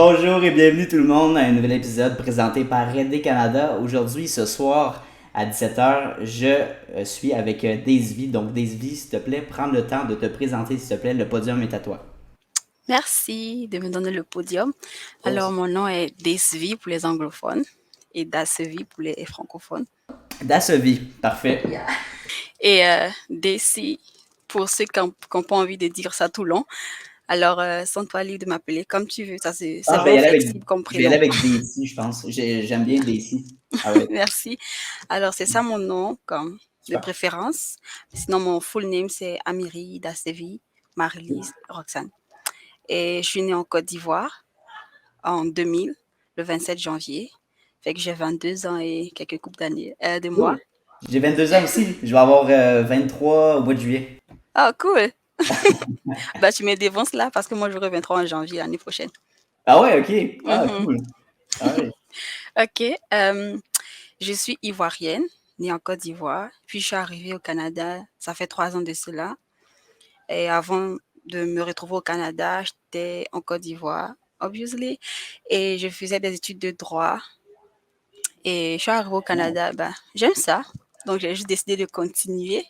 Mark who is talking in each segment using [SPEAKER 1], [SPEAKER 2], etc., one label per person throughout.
[SPEAKER 1] Bonjour et bienvenue tout le monde à un nouvel épisode présenté par Red Day Canada. Aujourd'hui, ce soir à 17h, je suis avec Daisy. Donc Daisy, s'il te plaît, prends le temps de te présenter, s'il te plaît. Le podium est à toi.
[SPEAKER 2] Merci de me donner le podium. Alors,
[SPEAKER 1] Pause.
[SPEAKER 2] mon nom est Desvi pour les anglophones et Dasevi pour les francophones.
[SPEAKER 1] Dasevi, parfait.
[SPEAKER 2] Et Desi pour ceux qui n'ont pas envie de dire ça tout long. Alors, sens-toi libre de m'appeler comme tu veux. Ça, c'est
[SPEAKER 1] Ah, je vais y
[SPEAKER 2] vraiment
[SPEAKER 1] aller avec,
[SPEAKER 2] flexible comme
[SPEAKER 1] je vais y aller
[SPEAKER 2] prénom.
[SPEAKER 1] avec Daisy, je pense. J'aime bien Daisy. Ah ouais,
[SPEAKER 2] Merci. Alors, c'est ça mon nom comme de
[SPEAKER 1] super.
[SPEAKER 2] préférence. Sinon, mon full name, c'est Amiri Dasevi Marilise Roxane. Et je suis née en Côte d'Ivoire en 2000, le 27 janvier. Fait que j'ai 22 ans et quelques coupes d'années, de mois.
[SPEAKER 1] Cool. J'ai 22 ans aussi. Je vais avoir 23 au mois de juillet.
[SPEAKER 2] Ah, cool! Bah, tu me dévances là parce que moi, j'aurai 23 en janvier l'année prochaine.
[SPEAKER 1] Ah ouais, ok. Ah,
[SPEAKER 2] Mhm.
[SPEAKER 1] cool. Ah ouais.
[SPEAKER 2] Ok. Je suis ivoirienne, née en Côte d'Ivoire. Puis, je suis arrivée au Canada, ça fait 3 ans de cela. Et avant de me retrouver au Canada, j'étais en Côte d'Ivoire, obviously. Et je faisais des études de droit. Et je suis arrivée au Canada, bah, j'aime ça. Donc, j'ai juste décidé de continuer.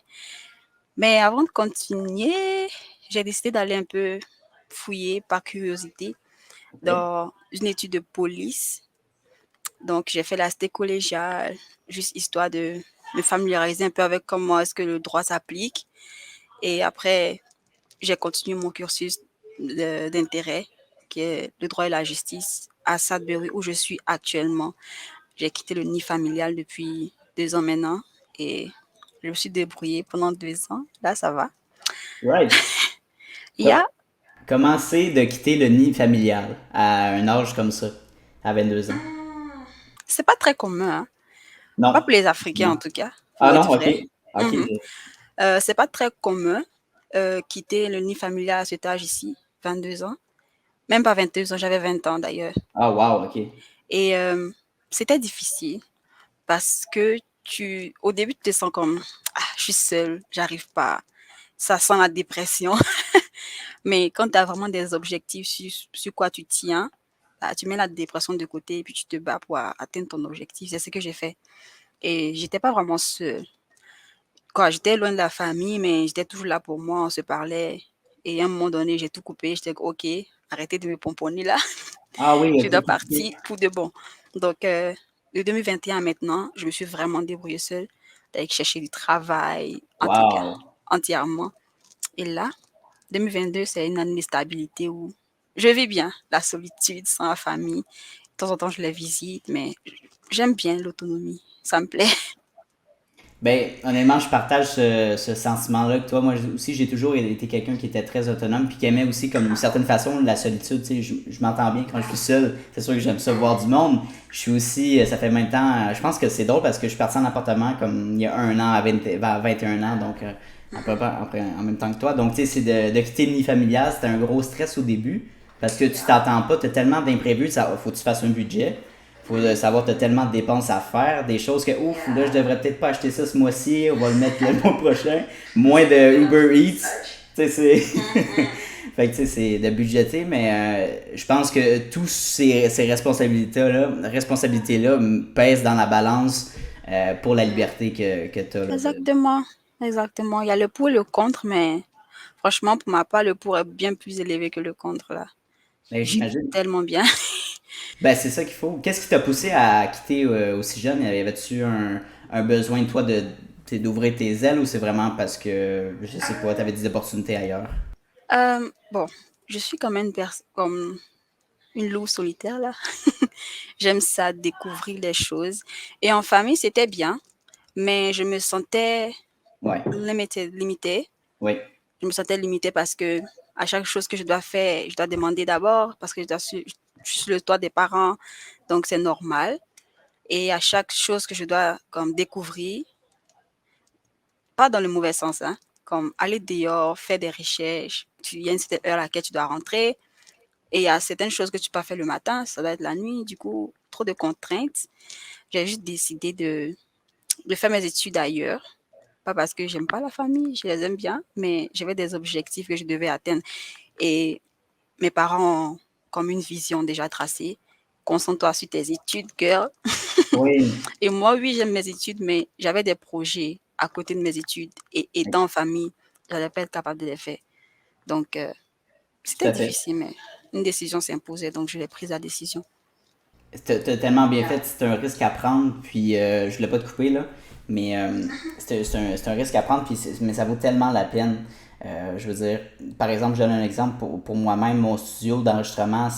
[SPEAKER 2] Mais avant de continuer, j'ai décidé d'aller un peu fouiller par curiosité
[SPEAKER 1] Ok.
[SPEAKER 2] dans une étude de police. Donc, j'ai fait la cité collégiale, juste histoire de me familiariser un peu avec comment est-ce que le droit s'applique. Et après, j'ai continué mon cursus d'intérêt, qui est le droit et la justice, à Sudbury, où je suis actuellement. J'ai quitté le nid familial depuis 2 ans maintenant et je me suis débrouillée pendant 2 ans. Là, ça va.
[SPEAKER 1] Right.
[SPEAKER 2] Il y a
[SPEAKER 1] Comment c'est de quitter le nid familial à un âge comme ça, à 22 ans?
[SPEAKER 2] C'est pas très commun, hein.
[SPEAKER 1] Non.
[SPEAKER 2] Pas pour les Africains
[SPEAKER 1] Non.
[SPEAKER 2] en tout cas,
[SPEAKER 1] Ah
[SPEAKER 2] faut
[SPEAKER 1] non,
[SPEAKER 2] être
[SPEAKER 1] ok.
[SPEAKER 2] vrai.
[SPEAKER 1] Ok.
[SPEAKER 2] Mhm. C'est pas très commun quitter le nid familial à cet âge ici, 22 ans. Même pas 22 ans, j'avais 20 ans d'ailleurs.
[SPEAKER 1] Ah wow, ok.
[SPEAKER 2] Et c'était difficile parce que au début, tu te sens comme, ah, je suis seule, j'arrive pas. Ça sent la dépression. Mais quand tu as vraiment des objectifs sur quoi tu tiens, bah, tu mets la dépression de côté et puis tu te bats pour atteindre ton objectif. C'est ce que j'ai fait. Et j'étais pas vraiment seule. Quoi, j'étais loin de la famille, mais j'étais toujours là pour moi, on se parlait. Et à un moment donné, j'ai tout coupé. J'étais OK, arrêtez de me pomponner là.
[SPEAKER 1] Ah oui,
[SPEAKER 2] Je
[SPEAKER 1] ok.
[SPEAKER 2] dois partir pour de bon. Donc, de 2021 à maintenant, je me suis vraiment débrouillée seule, avec chercher du travail, en tout cas,
[SPEAKER 1] Wow.
[SPEAKER 2] entièrement. Et là, 2022, c'est une année de stabilité où je vis bien la solitude sans la famille. De temps en temps, je les visite, mais j'aime bien l'autonomie. Ça me plaît.
[SPEAKER 1] Ben, honnêtement, je partage ce sentiment-là que toi. Moi aussi, j'ai toujours été quelqu'un qui était très autonome puis qui aimait aussi, comme d'une certaine façon, la solitude. Tu sais, je m'entends bien quand je suis seul. C'est sûr que j'aime ça voir du monde. Je suis aussi, ça fait maintenant, je pense que c'est drôle parce que je suis parti en appartement comme il y a un an à 21 ans, donc en même temps que toi. Donc, tu sais, c'est de quitter le nid familial, c'était un gros stress au début parce que tu t'attends pas, tu as tellement d'imprévus, ça faut que tu fasses un budget. Faut savoir que tu as tellement de dépenses à faire, des choses que ouf, là je devrais peut-être pas acheter ça ce mois-ci, on va le mettre le mois prochain. Moins de Uber Eats. Tu sais, c'est. Fait que tu sais, c'est de budgéter, mais je pense que tous ces responsabilités-là pèsent dans la balance pour la liberté que tu as. Là,
[SPEAKER 2] Exactement. Exactement. Il y a le pour et le contre, mais franchement, pour ma part, le pour est bien plus élevé que le contre, là.
[SPEAKER 1] Mais
[SPEAKER 2] J'ai
[SPEAKER 1] j'imagine.
[SPEAKER 2] tellement bien.
[SPEAKER 1] Ben, c'est ça qu'il faut. Qu'est-ce qui t'a poussé à quitter aussi jeune? Y avait-tu un besoin de toi d'ouvrir tes ailes ou c'est vraiment parce que, je sais pas, t'avais des opportunités ailleurs?
[SPEAKER 2] Bon, je suis quand même comme une louve solitaire, là. J'aime ça, découvrir les choses. Et en famille, c'était bien, mais je me sentais
[SPEAKER 1] Ouais.
[SPEAKER 2] limitée.
[SPEAKER 1] Oui.
[SPEAKER 2] Je me sentais limitée parce que à chaque chose que je dois faire, je dois demander d'abord parce que je suis sur le toit des parents, donc c'est normal. Et à chaque chose que je dois comme découvrir, pas dans le mauvais sens, hein, comme aller dehors, faire des recherches, il y a une certaine heure à laquelle tu dois rentrer, et il y a certaines choses que tu peux faire le matin, ça doit être la nuit, du coup, trop de contraintes. J'ai juste décidé de faire mes études ailleurs. Pas parce que j'aime pas la famille, je les aime bien, mais j'avais des objectifs que je devais atteindre. Et mes parents comme une vision déjà tracée. Concentre-toi sur tes études, girl.
[SPEAKER 1] Oui.
[SPEAKER 2] Et moi, oui, j'aime mes études, mais j'avais des projets à côté de mes études. Et étant en famille, je n'allais pas être capable de les faire. Donc,
[SPEAKER 1] Tout
[SPEAKER 2] c'était
[SPEAKER 1] à fait.
[SPEAKER 2] difficile, mais une décision s'imposait, donc je l'ai prise la décision.
[SPEAKER 1] T'as tellement bien fait, c'est un risque à prendre, puis je voulais pas te couper là, mais c'est un risque à prendre, puis mais ça vaut tellement la peine. Je veux dire, par exemple, je donne un exemple pour moi-même, mon studio d'enregistrement,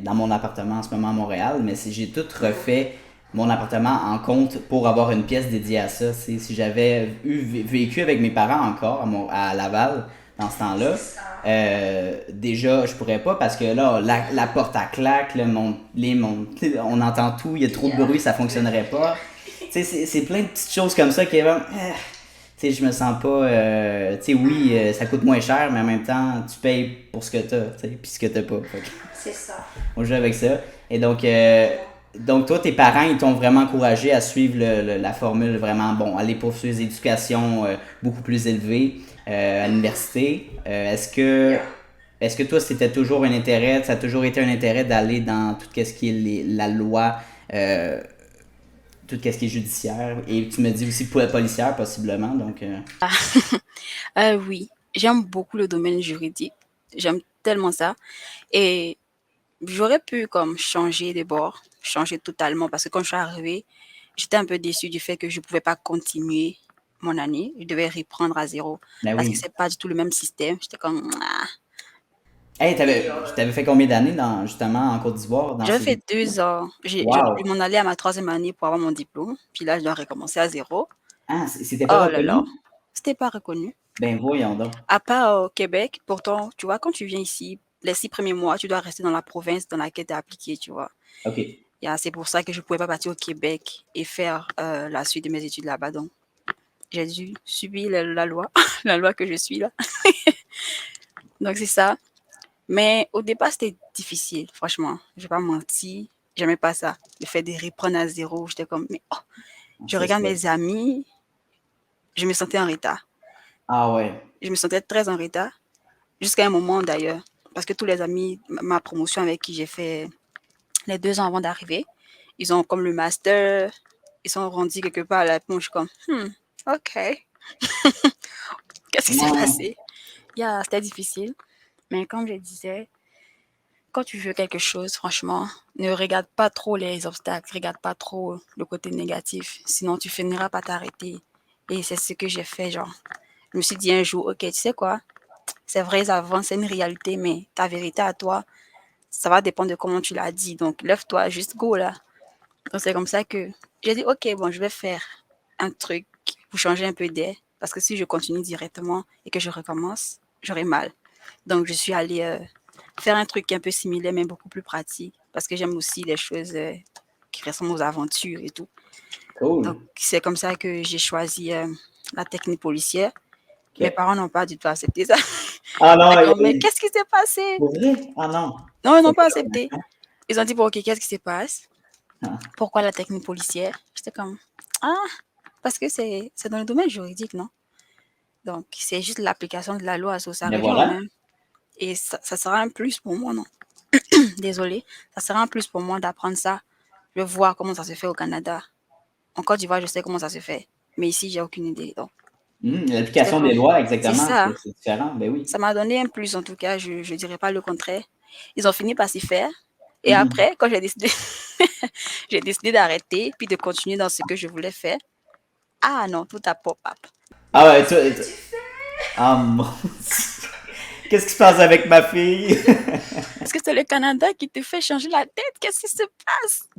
[SPEAKER 1] dans mon appartement en ce moment à Montréal, mais j'ai tout refait mon appartement en compte pour avoir une pièce dédiée à ça. Si j'avais vécu avec mes parents encore à Laval dans ce temps-là, déjà, je pourrais pas parce que là, la porte à claque, on entend tout, il y a trop de bruit, ça fonctionnerait pas. Tu sais, c'est plein de petites choses comme ça qui est vraiment. Tu sais, je me sens pas. Tu sais, oui, ça coûte moins cher, mais en même temps, tu payes pour ce que t'as, tu sais, puis ce que t'as pas. Fait que
[SPEAKER 3] C'est ça.
[SPEAKER 1] on joue avec ça. Et donc toi, tes parents, ils t'ont vraiment encouragé à suivre la formule vraiment, bon, aller poursuivre des éducations beaucoup plus élevées à l'université.
[SPEAKER 3] Yeah.
[SPEAKER 1] Est-ce que toi, c'était toujours un intérêt, ça a toujours été un intérêt d'aller dans tout ce qui est la loi, euh, tout ce qui est judiciaire, et tu me dis aussi pour la policière, possiblement, donc...
[SPEAKER 2] Oui, j'aime beaucoup le domaine juridique. J'aime tellement ça. Et j'aurais pu comme changer de bord, changer totalement, parce que quand je suis arrivée, j'étais un peu déçue du fait que je ne pouvais pas continuer mon année. Je devais reprendre à zéro,
[SPEAKER 1] Ben
[SPEAKER 2] parce que
[SPEAKER 1] oui.
[SPEAKER 2] c'est pas du tout le même système. J'étais comme, ah.
[SPEAKER 1] Hey,
[SPEAKER 3] Et
[SPEAKER 1] t'avais fait combien d'années justement en Côte d'Ivoire dans
[SPEAKER 2] J'avais
[SPEAKER 1] ces
[SPEAKER 2] fait
[SPEAKER 1] études-là?
[SPEAKER 2] 2 ans. Je
[SPEAKER 1] Wow!
[SPEAKER 2] m'en allais à ma troisième année pour avoir mon diplôme. Puis là, je dois recommencer à zéro.
[SPEAKER 1] Ah, c'était pas
[SPEAKER 2] Oh là là,
[SPEAKER 1] reconnu?
[SPEAKER 2] c'était pas reconnu.
[SPEAKER 1] Ben voyons donc.
[SPEAKER 2] À part au Québec, pourtant, tu vois, quand tu viens ici, les 6 premiers mois, tu dois rester dans la province dans laquelle tu es appliqué, tu vois.
[SPEAKER 1] OK.
[SPEAKER 2] C'est pour ça que je ne pouvais pas partir au Québec et faire la suite de mes études là-bas. Donc, j'ai dû subir la loi, la loi que je suis là. Donc, c'est ça. Mais au départ, c'était difficile, franchement. Je ne vais pas mentir. J'aimais pas ça. Le fait de reprendre à zéro, j'étais comme, mais oh, je
[SPEAKER 1] C'est
[SPEAKER 2] regarde
[SPEAKER 1] ça.
[SPEAKER 2] mes amis, je me sentais en retard.
[SPEAKER 1] Ah ouais.
[SPEAKER 2] Je me sentais très en retard, jusqu'à un moment d'ailleurs. Parce que tous les amis, ma promotion avec qui j'ai fait les 2 ans avant d'arriver, ils ont comme le master, ils sont rendus quelque part à la plonge comme, ok, qu'est-ce qui s'est
[SPEAKER 1] Ouais.
[SPEAKER 2] passé? C'était difficile. Mais comme je disais, quand tu veux quelque chose, franchement, ne regarde pas trop les obstacles, regarde pas trop le côté négatif, sinon tu finiras par t'arrêter. Et c'est ce que j'ai fait, genre. Je me suis dit un jour, ok, tu sais quoi? C'est vrai, avant, c'est une réalité, mais ta vérité à toi, ça va dépendre de comment tu l'as dit. Donc, lève-toi, juste go là. Donc, c'est comme ça que j'ai dit, ok, bon, je vais faire un truc pour changer un peu d'air. Parce que si je continue directement et que je recommence, j'aurai mal. Donc, je suis allée faire un truc un peu similaire, mais beaucoup plus pratique. Parce que j'aime aussi les choses qui ressemblent aux aventures et tout.
[SPEAKER 1] Cool.
[SPEAKER 2] Donc, c'est comme ça que j'ai choisi la technique policière. Mes
[SPEAKER 1] OK.
[SPEAKER 2] parents n'ont pas du tout accepté ça.
[SPEAKER 1] Ah non,
[SPEAKER 2] D'accord, mais qu'est-ce qui s'est passé?
[SPEAKER 1] pour vrai? Ah non.
[SPEAKER 2] Non, ils n'ont
[SPEAKER 1] C'est
[SPEAKER 2] pas
[SPEAKER 1] quoi?
[SPEAKER 2] accepté. Ils ont dit, bon, ok, qu'est-ce qui se passe?
[SPEAKER 1] Ah.
[SPEAKER 2] Pourquoi la technique policière? J'étais comme, ah, parce que c'est dans le domaine juridique, non? Donc, c'est juste l'application de la loi, ça
[SPEAKER 1] Ben
[SPEAKER 2] revient au
[SPEAKER 1] voilà.
[SPEAKER 2] même. Et ça sera un plus pour moi, non? Désolée. Ça sera un plus pour moi d'apprendre ça. Je vais voir comment ça se fait au Canada. En Côte d'Ivoire, je sais comment ça se fait. Mais ici, j'ai aucune idée. Donc, j'étais
[SPEAKER 1] L'application des
[SPEAKER 2] comme,
[SPEAKER 1] lois,
[SPEAKER 2] c'est
[SPEAKER 1] exactement,
[SPEAKER 2] ça.
[SPEAKER 1] c'est différent. Ben oui.
[SPEAKER 2] Ça m'a donné un plus, en tout cas. Je ne dirais pas le contraire. Ils ont fini par s'y faire. Et
[SPEAKER 1] Mhm.
[SPEAKER 2] après, quand j'ai décidé, j'ai décidé d'arrêter, puis de continuer dans ce que je voulais faire. Ah non, tout a pop-up.
[SPEAKER 1] Ah ouais,
[SPEAKER 3] qu'est-ce que tu fais?
[SPEAKER 1] Ah mon Dieu. Qu'est-ce qui se passe avec ma fille?
[SPEAKER 2] Est-ce que c'est le Canada qui te fait changer la tête? Qu'est-ce qui se passe?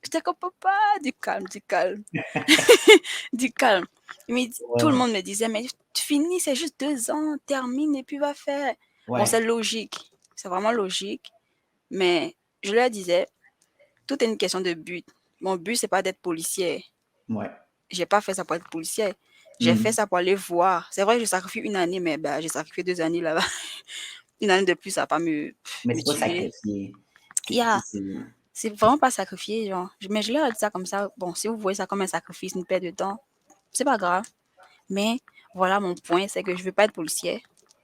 [SPEAKER 2] J'étais comme papa, du calme, du calme, du calme. Mais tout le
[SPEAKER 1] Ouais.
[SPEAKER 2] monde me disait, mais tu finis, c'est juste 2 ans, termine et puis va faire. Bon,
[SPEAKER 1] Ouais.
[SPEAKER 2] c'est logique, c'est vraiment logique, mais je leur disais, tout est une question de but. Mon but, c'est pas d'être policière.
[SPEAKER 1] Ouais.
[SPEAKER 2] J'ai pas fait ça pour être policière. J'ai fait
[SPEAKER 1] Mhm.
[SPEAKER 2] ça pour aller voir. C'est vrai que je sacrifie une année, mais ben, j'ai sacrifié 2 années là-bas. Une année de plus, ça va pas
[SPEAKER 1] Mais
[SPEAKER 2] me
[SPEAKER 1] c'est pas
[SPEAKER 2] tuer.
[SPEAKER 1] sacrifié.
[SPEAKER 2] Yeah.
[SPEAKER 1] C'est-
[SPEAKER 2] C'est vraiment pas sacrifié, genre. Mais je leur ai dit ça comme ça. Bon, si vous voyez ça comme un sacrifice, une perte de temps, c'est pas grave. Mais voilà mon point, c'est que je veux pas être policière.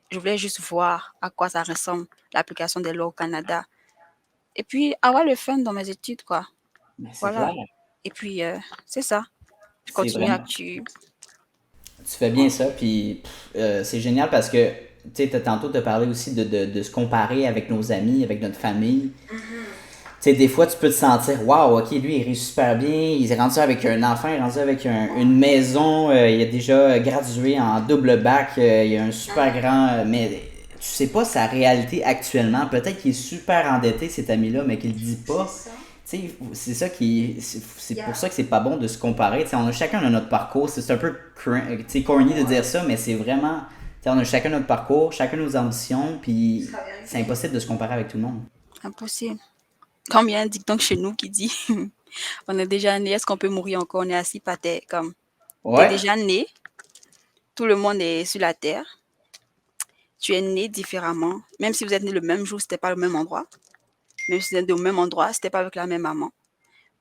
[SPEAKER 2] Je voulais juste voir à quoi ça ressemble l'application des lois au Canada. Et puis, avoir le fun dans mes études, quoi.
[SPEAKER 1] Mais c'est clair.
[SPEAKER 2] Voilà. Et puis, c'est ça. Je
[SPEAKER 1] C'est
[SPEAKER 2] continue à
[SPEAKER 1] vraiment.
[SPEAKER 2] tu.
[SPEAKER 1] Tu fais bien ça, puis c'est génial parce que, tu sais, tantôt, tu as parlé aussi de se comparer avec nos amis, avec notre famille. Tu sais, des fois, tu peux te sentir, waouh, ok, lui, il réussit super bien, il est rendu avec un enfant, il est rendu avec une maison, il a déjà gradué en double bac, il a un super grand. Mais tu sais pas sa réalité actuellement. Peut-être qu'il est super endetté, cet ami-là, mais qu'il le dit pas. Tu sais, c'est ça qui. C'est pour ça que c'est pas bon de se comparer. Tu sais, on a chacun notre parcours. C'est un peu tu sais, corny de dire ça, mais c'est vraiment. Tu sais, on a chacun notre parcours, chacun nos ambitions, puis c'est impossible de se comparer avec tout le monde.
[SPEAKER 2] Impossible. Comme il y a un dicton chez nous qui dit on est déjà né, est-ce qu'on peut mourir encore? On est assis par terre. Comme, t'es
[SPEAKER 1] Ouais.
[SPEAKER 2] déjà né, tout le monde est sur la terre. Tu es né différemment. Même si vous êtes né le même jour, c'était pas le même endroit. Même si vous êtes au même endroit, c'était pas avec la même maman.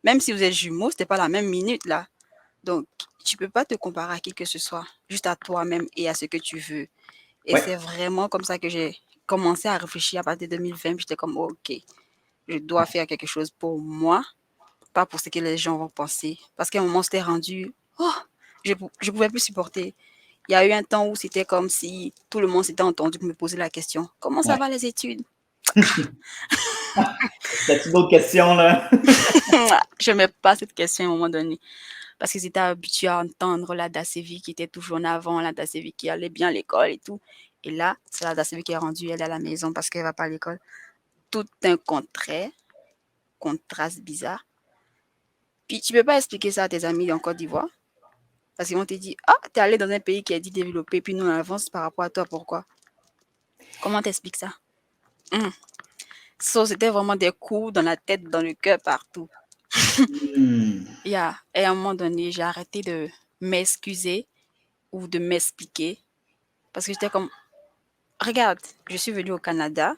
[SPEAKER 2] Même si vous êtes jumeaux, c'était pas la même minute là. Donc, tu peux pas te comparer à qui que ce soit, juste à toi-même et à ce que tu veux. Et
[SPEAKER 1] Ouais.
[SPEAKER 2] c'est vraiment comme ça que j'ai commencé à réfléchir à partir de 2020. J'étais comme, oh, ok, je dois faire quelque chose pour moi, pas pour ce que les gens vont penser. Parce qu'à un moment, c'était rendu, oh, je pouvais plus supporter. Il y a eu un temps où c'était comme si tout le monde s'était entendu pour me poser la question, comment ça
[SPEAKER 1] Ouais.
[SPEAKER 2] va les études?
[SPEAKER 1] T'as-tu d'autres questions, là?
[SPEAKER 2] Je n'aimais pas cette question à un moment donné. Parce qu'ils étaient habitués à entendre la Dacevi qui était toujours en avant, la Dacevi qui allait bien à l'école et tout. Et là, c'est la Dacevi qui est rendue, elle est à la maison parce qu'elle ne va pas à l'école. Tout un contraire, contraste bizarre. Puis tu ne peux pas expliquer ça à tes amis en Côte d'Ivoire. Parce qu'ils vont te dire, ah, tu es allé dans un pays qui est dit développé, puis nous on avance par rapport à toi, pourquoi? Comment t'expliques ça? Hum. So, c'était vraiment des coups dans la tête, dans le cœur, partout.
[SPEAKER 1] Hmm.
[SPEAKER 2] Yeah. Et à un moment donné, j'ai arrêté de m'excuser ou de m'expliquer. Parce que j'étais comme, regarde, je suis venue au Canada.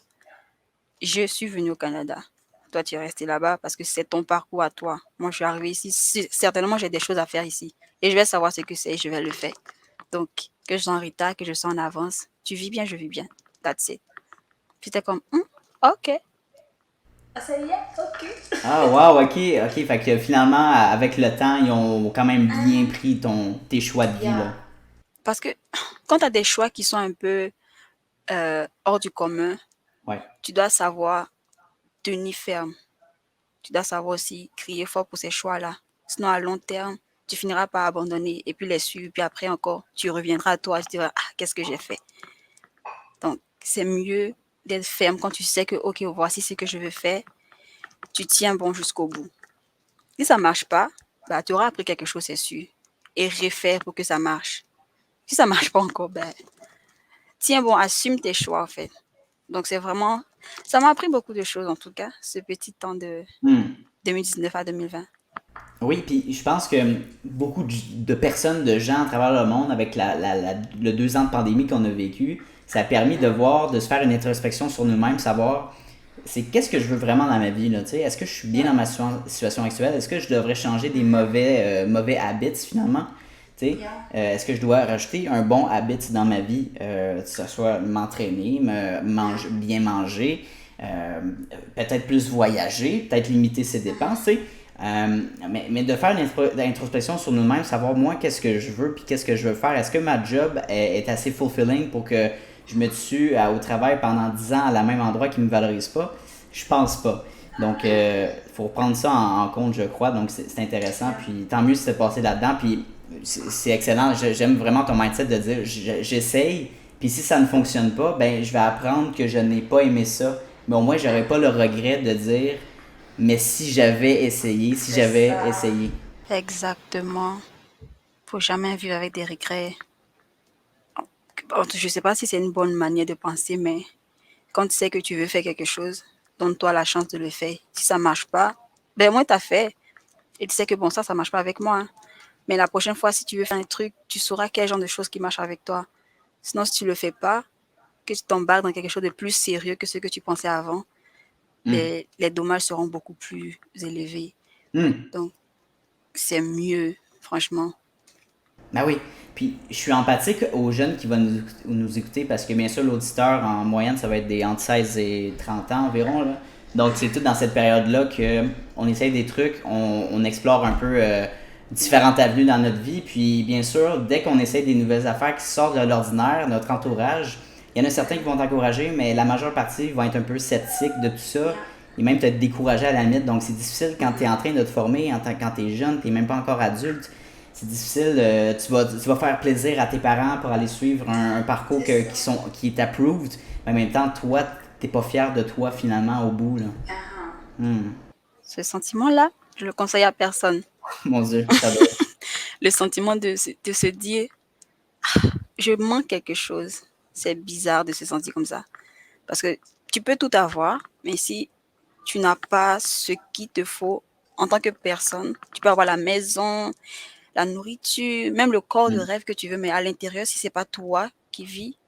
[SPEAKER 2] Je suis venue au Canada. Toi, tu es resté là-bas parce que c'est ton parcours à toi. Moi, je suis arrivée ici. Certainement, j'ai des choses à faire ici. Et je vais savoir ce que c'est et je vais le faire. Donc, que je sois en retard, que je sois en avance, tu vis bien, je vis bien. That's it. J'étais comme, ok.
[SPEAKER 1] Ah, wow, ok, ok. Fait que finalement, avec le temps, ils ont quand même bien pris tes choix de vie, là.
[SPEAKER 2] Parce que quand tu as des choix qui sont un peu hors du commun,
[SPEAKER 1] Ouais.
[SPEAKER 2] tu dois savoir tenir ferme. Tu dois savoir aussi crier fort pour ces choix-là. Sinon, à long terme, tu finiras par abandonner et puis les suivre. Puis après encore, tu reviendras à toi et tu diras, ah, qu'est-ce que j'ai fait? Donc, c'est mieux d'être ferme quand tu sais que, ok, voici ce que je veux faire. Tu tiens bon jusqu'au bout. Si ça ne marche pas, bah, tu auras appris quelque chose, c'est sûr. Et refaire pour que ça marche. Si ça ne marche pas encore, ben, tiens bon, assume tes choix, en fait. Donc, c'est vraiment, ça m'a appris beaucoup de choses, en tout cas, ce petit temps de
[SPEAKER 1] Hmm.
[SPEAKER 2] 2019 à 2020.
[SPEAKER 1] Oui, puis je pense que beaucoup de personnes, de gens à travers le monde, avec le 2 ans de pandémie qu'on a vécu, ça a permis de voir, de se faire une introspection sur nous-mêmes, savoir c'est qu'est-ce que je veux vraiment dans ma vie, là, tu sais, est-ce que je suis bien dans ma situation actuelle, est-ce que je devrais changer des mauvais habits finalement, tu sais, est-ce que je dois rajouter un bon habit dans ma vie, que ce soit m'entraîner, bien manger, peut-être plus voyager, peut-être limiter ses dépenses, tu sais. Mais de faire une introspection sur nous-mêmes, savoir moi qu'est-ce que je veux puis qu'est-ce que je veux faire. Est-ce que ma job est assez fulfilling pour que je me tue au travail pendant 10 ans à la même endroit qui me valorise pas? Je pense pas. Donc, il faut prendre ça en compte, je crois. Donc, c'est intéressant. Puis, tant mieux si c'est passé là-dedans. Puis, c'est excellent. J'aime vraiment ton mindset de dire j'essaye. Puis, si ça ne fonctionne pas, ben, je vais apprendre que je n'ai pas aimé ça. Mais au moins, j'aurais pas le regret de dire mais si j'avais essayé, si j'avais essayé.
[SPEAKER 2] Exactement. Faut jamais vivre avec des regrets. Je sais pas si c'est une bonne manière de penser, mais quand tu sais que tu veux faire quelque chose, donne-toi la chance de le faire. Si ça marche pas, ben moi, t'as fait. Et tu sais que bon, ça marche pas avec moi, hein. Mais la prochaine fois, si tu veux faire un truc, tu sauras quel genre de choses qui marchent avec toi. Sinon, si tu le fais pas, que tu t'embarques dans quelque chose de plus sérieux que ce que tu pensais avant,
[SPEAKER 1] Hmm.
[SPEAKER 2] ben, les dommages seront beaucoup plus élevés.
[SPEAKER 1] Hmm.
[SPEAKER 2] Donc, c'est mieux, franchement.
[SPEAKER 1] Ben oui. Puis je suis empathique aux jeunes qui vont nous écouter parce que bien sûr l'auditeur en moyenne ça va être des entre 16 et 30 ans environ là. Donc, c'est tout dans cette période-là qu'on essaye des trucs, on explore un peu différentes avenues dans notre vie. Puis, bien sûr, dès qu'on essaye des nouvelles affaires qui sortent de l'ordinaire, notre entourage, il y en a certains qui vont t'encourager, mais la majeure partie vont être un peu sceptiques de tout ça et même te décourager à la limite. Donc, c'est difficile quand tu es en train de te former, quand tu es jeune, tu n'es même pas encore adulte. C'est difficile, tu vas faire plaisir à tes parents pour aller suivre un parcours qui est approved, mais en même temps, toi, t'es pas fier de toi finalement au bout, là. Hmm.
[SPEAKER 2] Ce sentiment-là, je le conseille à personne.
[SPEAKER 1] Mon Dieu, ça va.
[SPEAKER 2] Le sentiment de se dire, je manque quelque chose. C'est bizarre de se sentir comme ça. Parce que tu peux tout avoir, mais si tu n'as pas ce qu'il te faut en tant que personne, tu peux avoir la maison, la nourriture, même le corps de
[SPEAKER 1] Hmm.
[SPEAKER 2] rêve que tu veux, mais à l'intérieur, si c'est pas toi qui vis,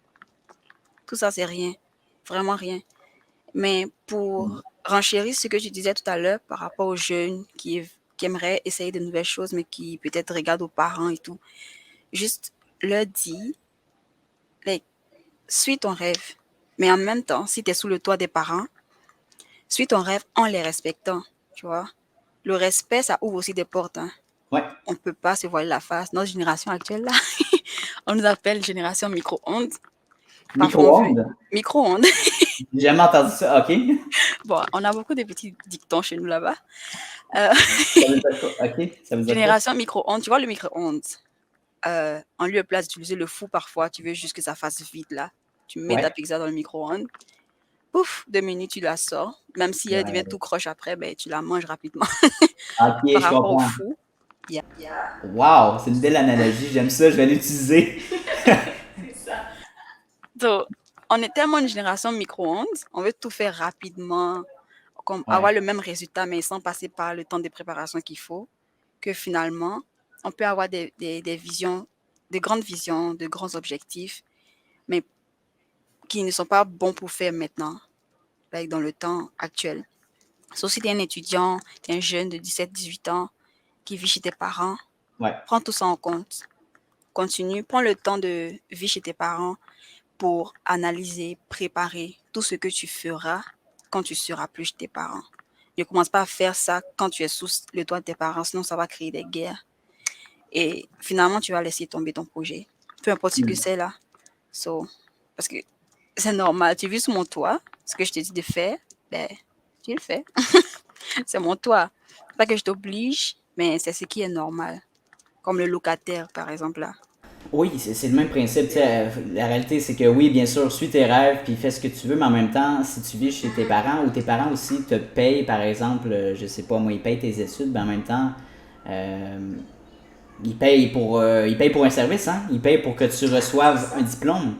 [SPEAKER 2] tout ça, c'est rien. Vraiment rien. Mais pour renchérir ce que tu disais tout à l'heure par rapport aux jeunes qui aimeraient essayer de nouvelles choses, mais qui peut-être regardent aux parents et tout, juste leur dire, like, suis ton rêve. Mais en même temps, si tu es sous le toit des parents, suis ton rêve en les respectant, tu vois. Le respect, ça ouvre aussi des portes. Hein.
[SPEAKER 1] Ouais.
[SPEAKER 2] On ne peut pas se voiler la face. Notre génération actuelle, là, on nous appelle génération micro-ondes. Parfois, on veut
[SPEAKER 1] Micro-ondes?
[SPEAKER 2] micro-ondes.
[SPEAKER 1] J'ai jamais entendu ça, ok.
[SPEAKER 2] Bon, on a beaucoup de petits dictons chez nous là-bas. Euh,
[SPEAKER 1] Ça veut dire quoi? Ok, ça veut dire quoi?
[SPEAKER 2] génération micro-ondes, tu vois le micro-ondes, en lieu et place d'utiliser le four parfois, tu veux juste que ça fasse vite là. Tu mets ta
[SPEAKER 1] Ouais.
[SPEAKER 2] pizza dans le micro-ondes, pouf, 2 minutes, tu la sors. Même si elle devient
[SPEAKER 1] Ouais.
[SPEAKER 2] tout croche après, ben, tu la manges rapidement.
[SPEAKER 1] Ok,
[SPEAKER 2] Par
[SPEAKER 1] je
[SPEAKER 2] rapport au
[SPEAKER 1] comprends.
[SPEAKER 2] four,
[SPEAKER 1] Wow, c'est une belle analogie, j'aime ça, je vais l'utiliser.
[SPEAKER 2] donc, on est tellement une génération micro-ondes, on veut tout faire rapidement, comme
[SPEAKER 1] Ouais.
[SPEAKER 2] avoir le même résultat, mais sans passer par le temps de préparation qu'il faut, que finalement, on peut avoir des visions, des grandes visions, de grands objectifs, mais qui ne sont pas bons pour faire maintenant, like dans le temps actuel. Sauf si tu es un étudiant, tu es un jeune de 17-18 ans qui vit chez tes parents,
[SPEAKER 1] Ouais.
[SPEAKER 2] prends tout ça en compte. Continue, prends le temps de vivre chez tes parents pour analyser, préparer tout ce que tu feras quand tu seras plus chez tes parents. Ne commence pas à faire ça quand tu es sous le toit de tes parents, sinon ça va créer des guerres. Et finalement, tu vas laisser tomber ton projet. Peu importe ce que
[SPEAKER 1] Hmm.
[SPEAKER 2] c'est là. So, parce que c'est normal. Tu vis sous mon toit. Ce que je te dis de faire, ben, tu le fais. C'est mon toit. Pas que je t'oblige, mais c'est ce qui est normal. Comme le locataire, par exemple, là.
[SPEAKER 1] Oui, c'est le même principe. Tu sais, la réalité, c'est que oui, bien sûr, suis tes rêves puis fais ce que tu veux, mais en même temps, si tu vis chez tes parents ou tes parents aussi te payent, par exemple, je sais pas, moi, ils payent tes études, ben en même temps, euh, ils payent pour un service, hein? Ils payent pour que tu reçoives un diplôme.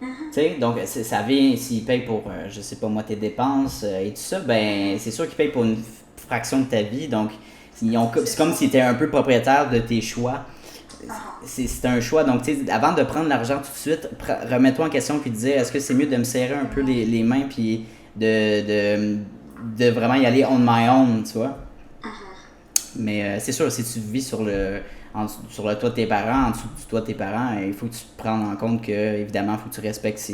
[SPEAKER 1] Tu sais, donc ça vient, s'ils payent pour, je sais pas moi, tes dépenses et tout ça, ben c'est sûr qu'ils payent pour une fraction de ta vie. Donc, c'est comme si tu étais un peu propriétaire de tes choix. C'est un choix. Donc, tu sais, avant de prendre l'argent tout de suite, remets-toi en question puis te dire est-ce que c'est mieux de me serrer un peu les mains puis de vraiment y aller on my own, tu vois. Mais c'est sûr, si tu vis sur le toit de tes parents, en dessous du toit de tes parents, il faut que tu te prennes en compte que, évidemment, il faut que tu respectes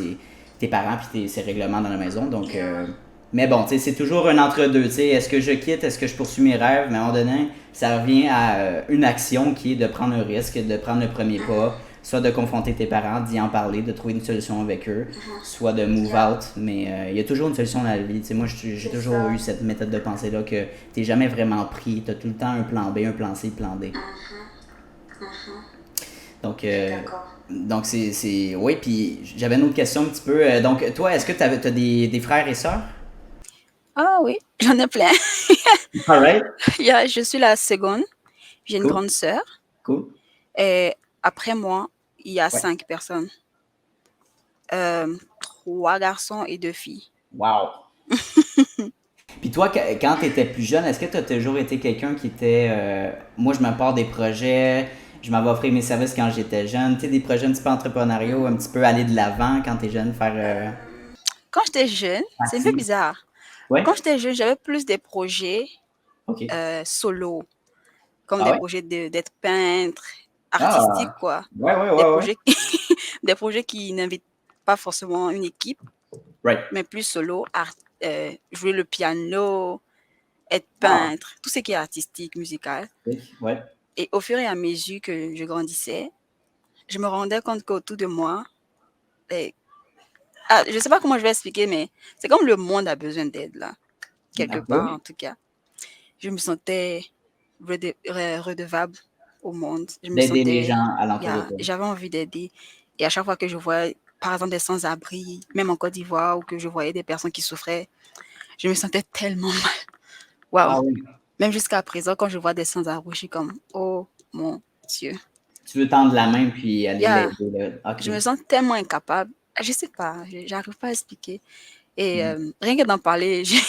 [SPEAKER 1] tes parents et ses règlements dans la maison. Donc, mais bon, tu sais, c'est toujours un entre-deux. Tu sais, est-ce que je quitte, est-ce que je poursuis mes rêves? Mais à un moment donné, ça revient à une action qui est de prendre un risque, de prendre le premier pas, soit de confronter tes parents, d'y en parler, de trouver une solution avec eux, soit de move out. Mais il y a toujours une solution dans la vie. Tu sais, moi, j'ai toujours eu cette méthode de pensée-là que t'es jamais vraiment pris. T'as tout le temps un plan B, un plan C, un plan D. Donc, oui, puis j'avais une autre question un petit peu. Donc, toi, est-ce que t'as des frères et sœurs?
[SPEAKER 2] Ah oui, j'en ai plein.
[SPEAKER 1] Alright,
[SPEAKER 2] Je suis la seconde. J'ai une
[SPEAKER 1] cool,
[SPEAKER 2] grande sœur.
[SPEAKER 1] cool.
[SPEAKER 2] Et après moi, il y a
[SPEAKER 1] Ouais.
[SPEAKER 2] 5 personnes. 3 garçons et 2 filles.
[SPEAKER 1] Wow. Puis toi, quand tu étais plus jeune, est-ce que tu as toujours été quelqu'un qui était. Moi, je me pars des projets, je m'en vais offrir mes services quand j'étais jeune, tu sais, des projets un petit peu entrepreneuriaux, un petit peu aller de l'avant quand tu es jeune, faire
[SPEAKER 2] Quand j'étais jeune, c'est un peu
[SPEAKER 1] partie.
[SPEAKER 2] bizarre.
[SPEAKER 1] Ouais?
[SPEAKER 2] Quand j'étais jeune, j'avais plus des projets
[SPEAKER 1] Ok.
[SPEAKER 2] solo, comme
[SPEAKER 1] Ah
[SPEAKER 2] des
[SPEAKER 1] ouais?
[SPEAKER 2] projets d'être peintre, artistique,
[SPEAKER 1] Ah!
[SPEAKER 2] quoi.
[SPEAKER 1] Ouais, ouais,
[SPEAKER 2] Des
[SPEAKER 1] ouais, ouais.
[SPEAKER 2] projets, des projets qui n'invitent pas forcément une équipe,
[SPEAKER 1] Right.
[SPEAKER 2] mais plus solo, jouer le piano, être
[SPEAKER 1] Ah,
[SPEAKER 2] peintre, tout ce qui est artistique, musical.
[SPEAKER 1] ouais.
[SPEAKER 2] Et au fur et à mesure que je grandissais, je me rendais compte qu'autour de moi, eh, je ne sais pas comment je vais expliquer, mais c'est comme le monde a besoin d'aide, là, quelque part en
[SPEAKER 1] OK.
[SPEAKER 2] tout cas. Je me sentais redevable au monde. Je me
[SPEAKER 1] D'aider les
[SPEAKER 2] sentais,
[SPEAKER 1] gens alentour de toi.
[SPEAKER 2] j'avais envie d'aider. Et à chaque fois que je voyais, par exemple, des sans-abri, même en Côte d'Ivoire, ou que je voyais des personnes qui souffraient, je me sentais tellement mal. Waouh!
[SPEAKER 1] Ah oui.
[SPEAKER 2] Même jusqu'à présent, quand je vois des sans-abri, je suis comme, oh mon Dieu.
[SPEAKER 1] Tu veux tendre la main puis aller
[SPEAKER 2] Yeah.
[SPEAKER 1] l'aider, là. OK.
[SPEAKER 2] Je me sens tellement incapable. Je sais pas, j'arrive pas à expliquer. Et
[SPEAKER 1] Mmh.
[SPEAKER 2] rien que d'en parler, j'ai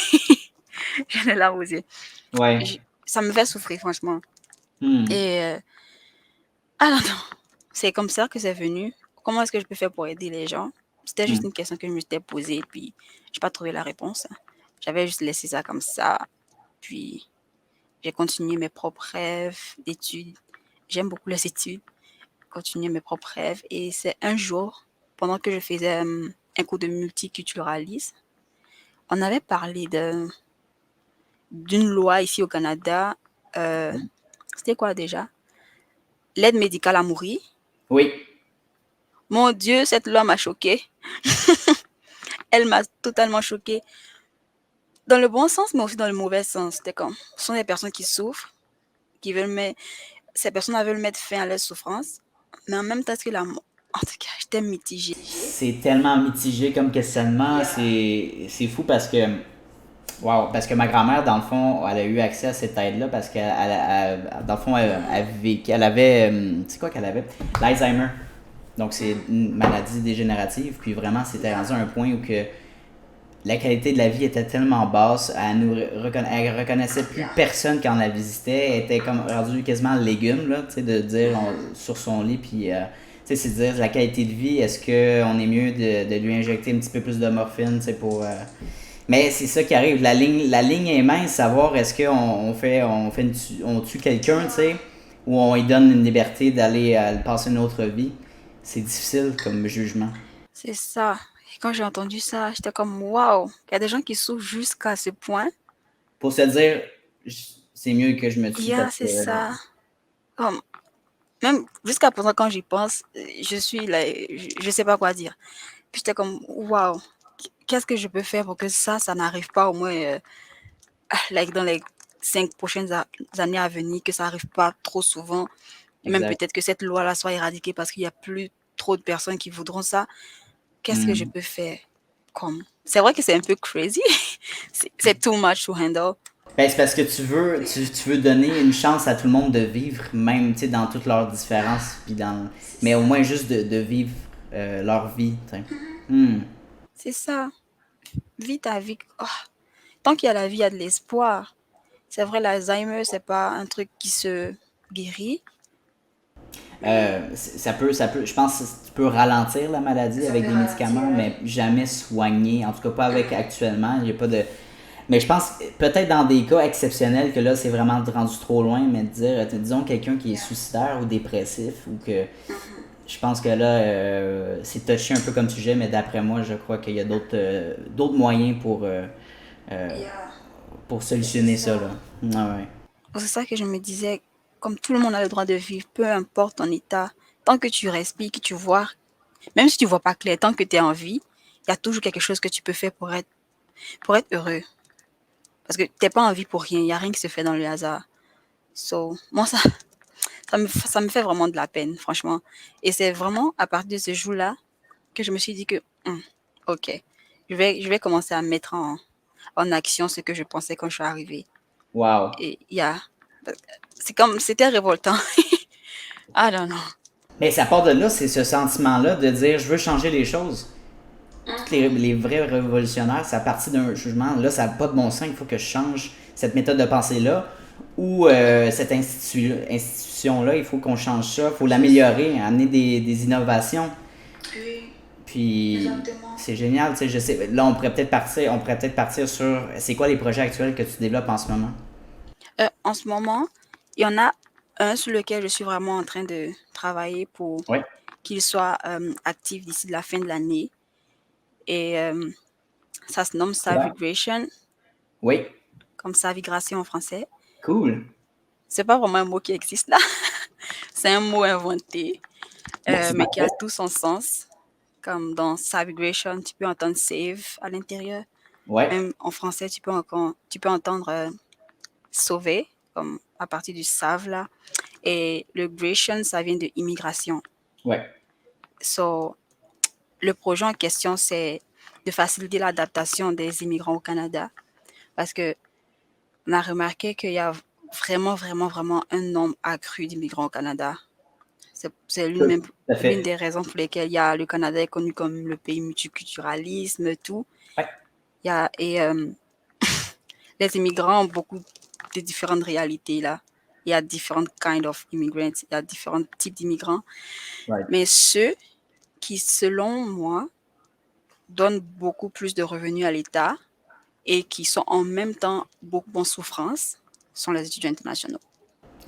[SPEAKER 2] les larmes aux yeux.
[SPEAKER 1] Ouais.
[SPEAKER 2] Ça me fait souffrir, franchement.
[SPEAKER 1] Mmh.
[SPEAKER 2] Et alors, non, c'est comme ça que c'est venu. Comment est-ce que je peux faire pour aider les gens? C'était juste
[SPEAKER 1] Mmh.
[SPEAKER 2] une question que je m'étais posée, puis j'ai pas trouvé la réponse. J'avais juste laissé ça comme ça. Puis j'ai continué mes propres rêves d'études. J'aime beaucoup les études. Continuer mes propres rêves. Et c'est un jour, pendant que je faisais un cours de multiculturalisme, on avait parlé d'une loi ici au Canada. euh, C'était quoi déjà? L'aide médicale à mourir.
[SPEAKER 1] Oui.
[SPEAKER 2] Mon Dieu, cette loi m'a choquée. Elle m'a totalement choquée. Dans le bon sens, mais aussi dans le mauvais sens. C'était comme, ce sont des personnes qui souffrent, qui veulent mettre, ces personnes veulent mettre fin à leur souffrance, mais en même temps que la mort. En tout cas, j'étais mitigée.
[SPEAKER 1] C'est tellement mitigé comme questionnement, c'est fou parce que wow, parce que ma grand-mère dans le fond, elle a eu accès à cette aide-là parce qu'elle dans le fond elle avait c'est quoi qu'elle avait? L'Alzheimer. Donc c'est une maladie dégénérative puis vraiment c'était rendu à un point où que la qualité de la vie était tellement basse, elle reconnaissait plus personne quand on la visitait, elle était comme rendue quasiment légume là, tu sais de dire sur son lit puis tu sais c'est de dire la qualité de vie, est-ce que on est mieux de lui injecter un petit peu plus de morphine, tu sais pour mais c'est ça qui arrive, la ligne est mince, savoir est-ce qu'on on tue quelqu'un, tu sais, ou on lui donne une liberté d'aller passer une autre vie. C'est difficile comme jugement.
[SPEAKER 2] C'est ça. Et quand j'ai entendu ça, j'étais comme, waouh, il y a des gens qui souffrent jusqu'à ce point.
[SPEAKER 1] Pour se dire, c'est mieux que je me tue
[SPEAKER 2] Yeah,
[SPEAKER 1] parce que.
[SPEAKER 2] c'est ça. Comme, même jusqu'à présent, quand j'y pense, je suis là, je sais pas quoi dire. Puis j'étais comme, waouh, qu'est-ce que je peux faire pour que ça n'arrive pas au moins like dans les 5 prochaines années à venir, que ça n'arrive pas trop souvent. Et même
[SPEAKER 1] Exact.
[SPEAKER 2] peut-être que cette loi-là soit éradiquée parce qu'il n'y a plus trop de personnes qui voudront ça. Qu'est-ce que je
[SPEAKER 1] Hmm.
[SPEAKER 2] peux faire? Comme, c'est vrai que c'est un peu crazy. C'est too much to handle.
[SPEAKER 1] Ben, c'est parce que tu veux donner une chance à tout le monde de vivre, même tu sais, dans toutes leurs différences, puis mais au moins juste de vivre leur vie. Tu sais. Hmm.
[SPEAKER 2] C'est ça. Vis ta vie. Oh, tant qu'il y a la vie, il y a de l'espoir. C'est vrai, l'Alzheimer, c'est pas un truc qui se guérit.
[SPEAKER 1] Ça peut, je pense que tu peux ralentir la maladie avec des médicaments, mais jamais soigner. En tout cas, pas avec actuellement. Il y a pas de. Mais je pense peut-être dans des cas exceptionnels que là, c'est vraiment rendu trop loin, mais de dire, disons quelqu'un qui est suicidaire ou dépressif ou que. Je pense que là, c'est touché un peu comme sujet, mais d'après moi, je crois qu'il y a d'autres moyens euh, pour solutionner ça, là. Ah ouais.
[SPEAKER 2] C'est ça que je me disais, comme tout le monde a le droit de vivre, peu importe ton état, tant que tu respires, que tu vois, même si tu vois pas clair, tant que tu es en vie, il y a toujours quelque chose que tu peux faire pour être heureux. Parce que t'es pas en vie pour rien, il n'y a rien qui se fait dans le hasard. So, moi, ça me fait vraiment de la peine, franchement. Et c'est vraiment à partir de ce jour-là que je me suis dit que, ok, je vais commencer à mettre en action ce que je pensais quand je suis arrivée.
[SPEAKER 1] Wow.
[SPEAKER 2] Et c'est comme, c'était révoltant. Ah non, non.
[SPEAKER 1] Mais ça part de là, c'est ce sentiment-là de dire je veux changer les choses. Tous les vrais révolutionnaires, c'est à partir d'un jugement. Là, ça n'a pas de bon sens, il faut que je change cette méthode de pensée-là. Ou cette institution-là, il faut qu'on change ça, il faut l'améliorer, amener des innovations. Puis c'est génial, tu sais, je sais. Là, on pourrait peut-être partir sur c'est quoi les projets actuels que tu développes en ce moment.
[SPEAKER 2] En ce moment, il y en a un sur lequel je suis vraiment en train de travailler pour
[SPEAKER 1] Oui.
[SPEAKER 2] qu'il soit actif d'ici la fin de l'année. Et Ça se nomme
[SPEAKER 1] Ouais.
[SPEAKER 2] Savigration,
[SPEAKER 1] Oui,
[SPEAKER 2] comme savigration en français.
[SPEAKER 1] cool.
[SPEAKER 2] C'est pas vraiment un mot qui existe là. C'est un mot inventé,
[SPEAKER 1] C'est
[SPEAKER 2] mais qui a
[SPEAKER 1] parfait.
[SPEAKER 2] tout son sens. Comme dans Savigration, tu peux entendre save à l'intérieur.
[SPEAKER 1] Ouais,
[SPEAKER 2] Même en français, tu peux entendre sauver, comme à partir du save là. Et le gration, ça vient de immigration.
[SPEAKER 1] ouais.
[SPEAKER 2] So, le projet en question, c'est de faciliter l'adaptation des immigrants au Canada. Parce que on a remarqué qu'il y a vraiment, vraiment, vraiment un nombre accru d'immigrants au Canada. C'est
[SPEAKER 1] Tout à
[SPEAKER 2] l'une
[SPEAKER 1] fait.
[SPEAKER 2] des raisons pour lesquelles le Canada est connu comme le pays multiculturalisme, tout.
[SPEAKER 1] Ouais.
[SPEAKER 2] Il y a, et les immigrants ont beaucoup de différentes réalités là. Il y a différentes kind of immigrants, il y a différents types d'immigrants.
[SPEAKER 1] Right.
[SPEAKER 2] Mais ceux qui, selon moi, donnent beaucoup plus de revenus à l'État et qui sont en même temps beaucoup en souffrance sont les étudiants internationaux.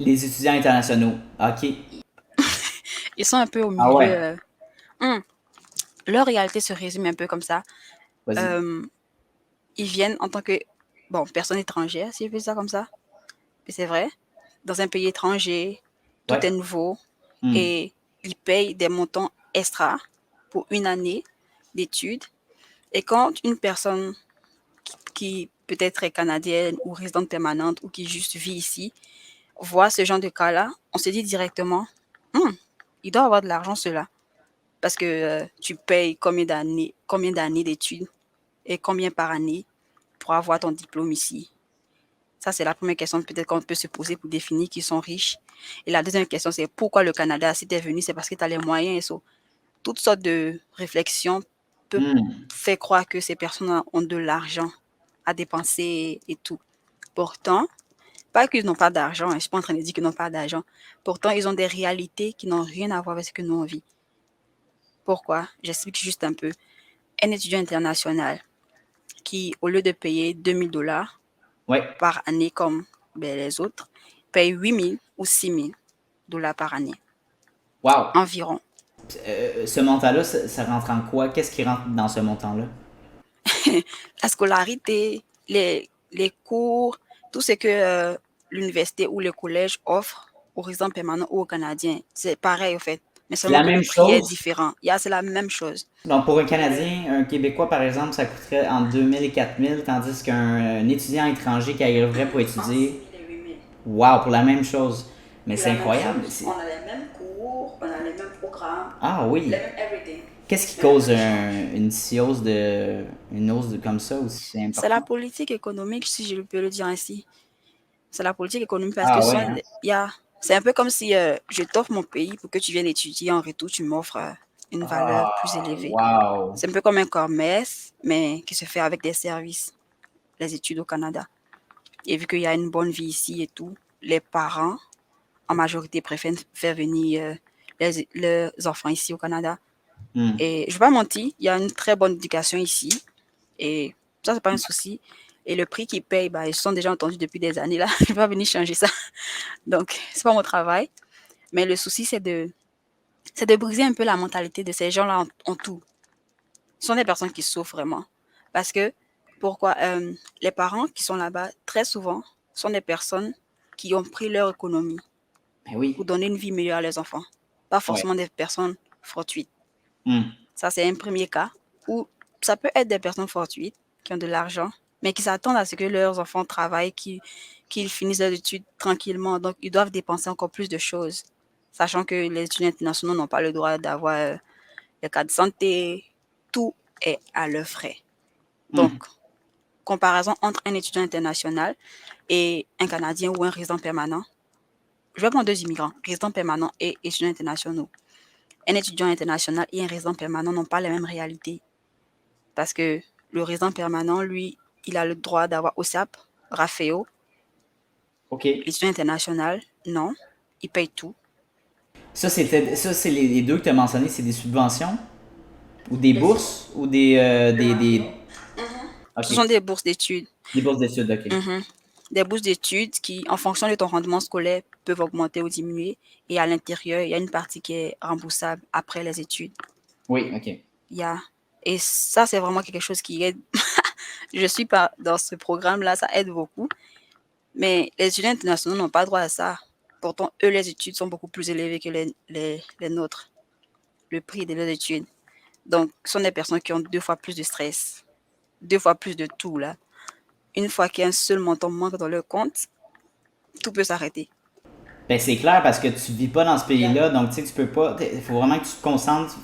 [SPEAKER 1] Les étudiants internationaux. OK.
[SPEAKER 2] Ils sont un peu au
[SPEAKER 1] Ah
[SPEAKER 2] milieu.
[SPEAKER 1] ouais.
[SPEAKER 2] Leur réalité se résume un peu comme ça.
[SPEAKER 1] Vas-y.
[SPEAKER 2] Euh, Ils viennent en tant que, bon, personne étrangère, si je veux dire ça comme ça. Mais c'est vrai. Dans un pays étranger, tout est
[SPEAKER 1] Ouais.
[SPEAKER 2] nouveau
[SPEAKER 1] Hmm.
[SPEAKER 2] et ils payent des montants extra pour une année d'études. Et quand une personne qui peut-être est canadienne ou résidente permanente ou qui juste vit ici voit ce genre de cas-là, on se dit directement, Hum, il doit avoir de l'argent cela. Parce que tu payes combien d'années d'études et combien par année pour avoir ton diplôme ici. Ça, c'est la première question peut-être qu'on peut se poser pour définir qu'ils sont riches. Et la deuxième question, c'est pourquoi le Canada, si tu es venu, c'est parce que tu as les moyens. Et so, toutes sortes de réflexions peuvent
[SPEAKER 1] Hmm.
[SPEAKER 2] faire croire que ces personnes ont de l'argent à dépenser et tout. Pourtant, pas qu'ils n'ont pas d'argent, je ne suis pas en train de dire qu'ils n'ont pas d'argent. Pourtant, ils ont des réalités qui n'ont rien à voir avec ce que nous on vit. Pourquoi? J'explique juste un peu. Un étudiant international qui, au lieu de payer 2 000 $
[SPEAKER 1] Ouais.
[SPEAKER 2] par année comme les autres, paye 8 000 ou 6 000 $ par année
[SPEAKER 1] Wow.
[SPEAKER 2] environ.
[SPEAKER 1] Ce montant-là, ça rentre en quoi? Qu'est-ce qui rentre dans ce montant-là?
[SPEAKER 2] La scolarité, les cours, tout ce que l'université ou le collège offre aux résidents permanents ou aux Canadiens, c'est pareil au fait. Mais
[SPEAKER 1] C'est
[SPEAKER 2] seulement
[SPEAKER 1] la
[SPEAKER 2] que
[SPEAKER 1] même
[SPEAKER 2] le prix est
[SPEAKER 1] chose?
[SPEAKER 2] différent. C'est la même chose.
[SPEAKER 1] Donc, pour un Canadien, un Québécois, par exemple, ça coûterait entre 2000 et 4000, tandis qu'un étudiant étranger qui arriverait pour
[SPEAKER 2] Entre 6
[SPEAKER 1] étudier,
[SPEAKER 2] 000 et 8 000.
[SPEAKER 1] wow, pour la même chose. Mais
[SPEAKER 2] Pour
[SPEAKER 1] c'est
[SPEAKER 2] la même
[SPEAKER 1] incroyable.
[SPEAKER 2] chose, on a les mêmes cours, on a les mêmes programmes,
[SPEAKER 1] Ah
[SPEAKER 2] les
[SPEAKER 1] oui.
[SPEAKER 2] mêmes everything.
[SPEAKER 1] Qu'est-ce qui
[SPEAKER 2] Mais le
[SPEAKER 1] cause
[SPEAKER 2] prix change.
[SPEAKER 1] une hausse comme ça aussi
[SPEAKER 2] C'est la
[SPEAKER 1] importante?
[SPEAKER 2] politique économique, si je peux le dire ainsi. C'est la politique économique parce que
[SPEAKER 1] Ah oui, hein?
[SPEAKER 2] c'est un peu comme si je t'offre mon pays pour que tu viennes étudier. En retour, tu m'offres une valeur plus
[SPEAKER 1] Ah,
[SPEAKER 2] élevée.
[SPEAKER 1] wow.
[SPEAKER 2] C'est un peu comme un commerce, mais qui se fait avec des services, les études au Canada. Et vu qu'il y a une bonne vie ici et tout, les parents, en majorité, préfèrent faire venir leurs enfants ici au Canada.
[SPEAKER 1] Hmm.
[SPEAKER 2] Et je ne vais pas mentir, il y a une très bonne éducation ici. Et ça, c'est pas un souci. Et le prix qu'ils payent, bah, ils sont déjà entendus depuis des années là. Je ne vais pas venir changer ça. Donc, c'est pas mon travail. Mais le souci, c'est de briser un peu la mentalité de ces gens-là en tout. Ce sont des personnes qui souffrent vraiment. Parce que, pourquoi les parents qui sont là-bas, très souvent, sont des personnes qui ont pris leur économie
[SPEAKER 1] Ben oui.
[SPEAKER 2] pour donner une vie meilleure à leurs enfants. Pas
[SPEAKER 1] Ouais.
[SPEAKER 2] forcément des personnes fortuites.
[SPEAKER 1] Hmm.
[SPEAKER 2] Ça, c'est un premier cas. Ou ça peut être des personnes fortuites qui ont de l'argent, mais qui s'attendent à ce que leurs enfants travaillent, qu'ils finissent leurs études tranquillement. Donc, ils doivent dépenser encore plus de choses, sachant que les étudiants internationaux n'ont pas le droit d'avoir les cas de santé. Tout est à leurs frais. Donc,
[SPEAKER 1] Hmm.
[SPEAKER 2] comparaison entre un étudiant international et un Canadien ou un résident permanent. Je vais prendre deux immigrants, résidents permanents et étudiants internationaux. Un étudiant international et un résident permanent n'ont pas les mêmes réalités. Parce que le résident permanent, lui, il a le droit d'avoir OSAP, RAFEO.
[SPEAKER 1] OK.
[SPEAKER 2] L'étudiant international, non. Il paye tout.
[SPEAKER 1] Ça, c'est les deux que tu as mentionnés, c'est des subventions ou des
[SPEAKER 2] Les
[SPEAKER 1] bourses ou
[SPEAKER 2] le RAFEO.
[SPEAKER 1] OK.
[SPEAKER 2] Ce sont des bourses d'études.
[SPEAKER 1] Des bourses d'études, OK.
[SPEAKER 2] Mhm. Des bourses d'études qui, en fonction de ton rendement scolaire, peuvent augmenter ou diminuer. Et à l'intérieur, il y a une partie qui est remboursable après les études.
[SPEAKER 1] Oui, OK.
[SPEAKER 2] Il y a... Et ça, c'est vraiment quelque chose qui aide je suis pas dans ce programme-là, ça aide beaucoup. Mais les étudiants internationaux n'ont pas droit à ça. Pourtant, eux, les études sont beaucoup plus élevées que les nôtres, le prix de leurs études. Donc, ce sont des personnes qui ont 2 fois plus de stress, 2 fois plus de tout, là. Une fois qu'il y a un seul montant manque dans leur compte, tout peut s'arrêter.
[SPEAKER 1] Ben c'est clair parce que tu vis pas dans ce pays-là, donc tu sais, tu peux pas. Il faut vraiment que tu te concentres.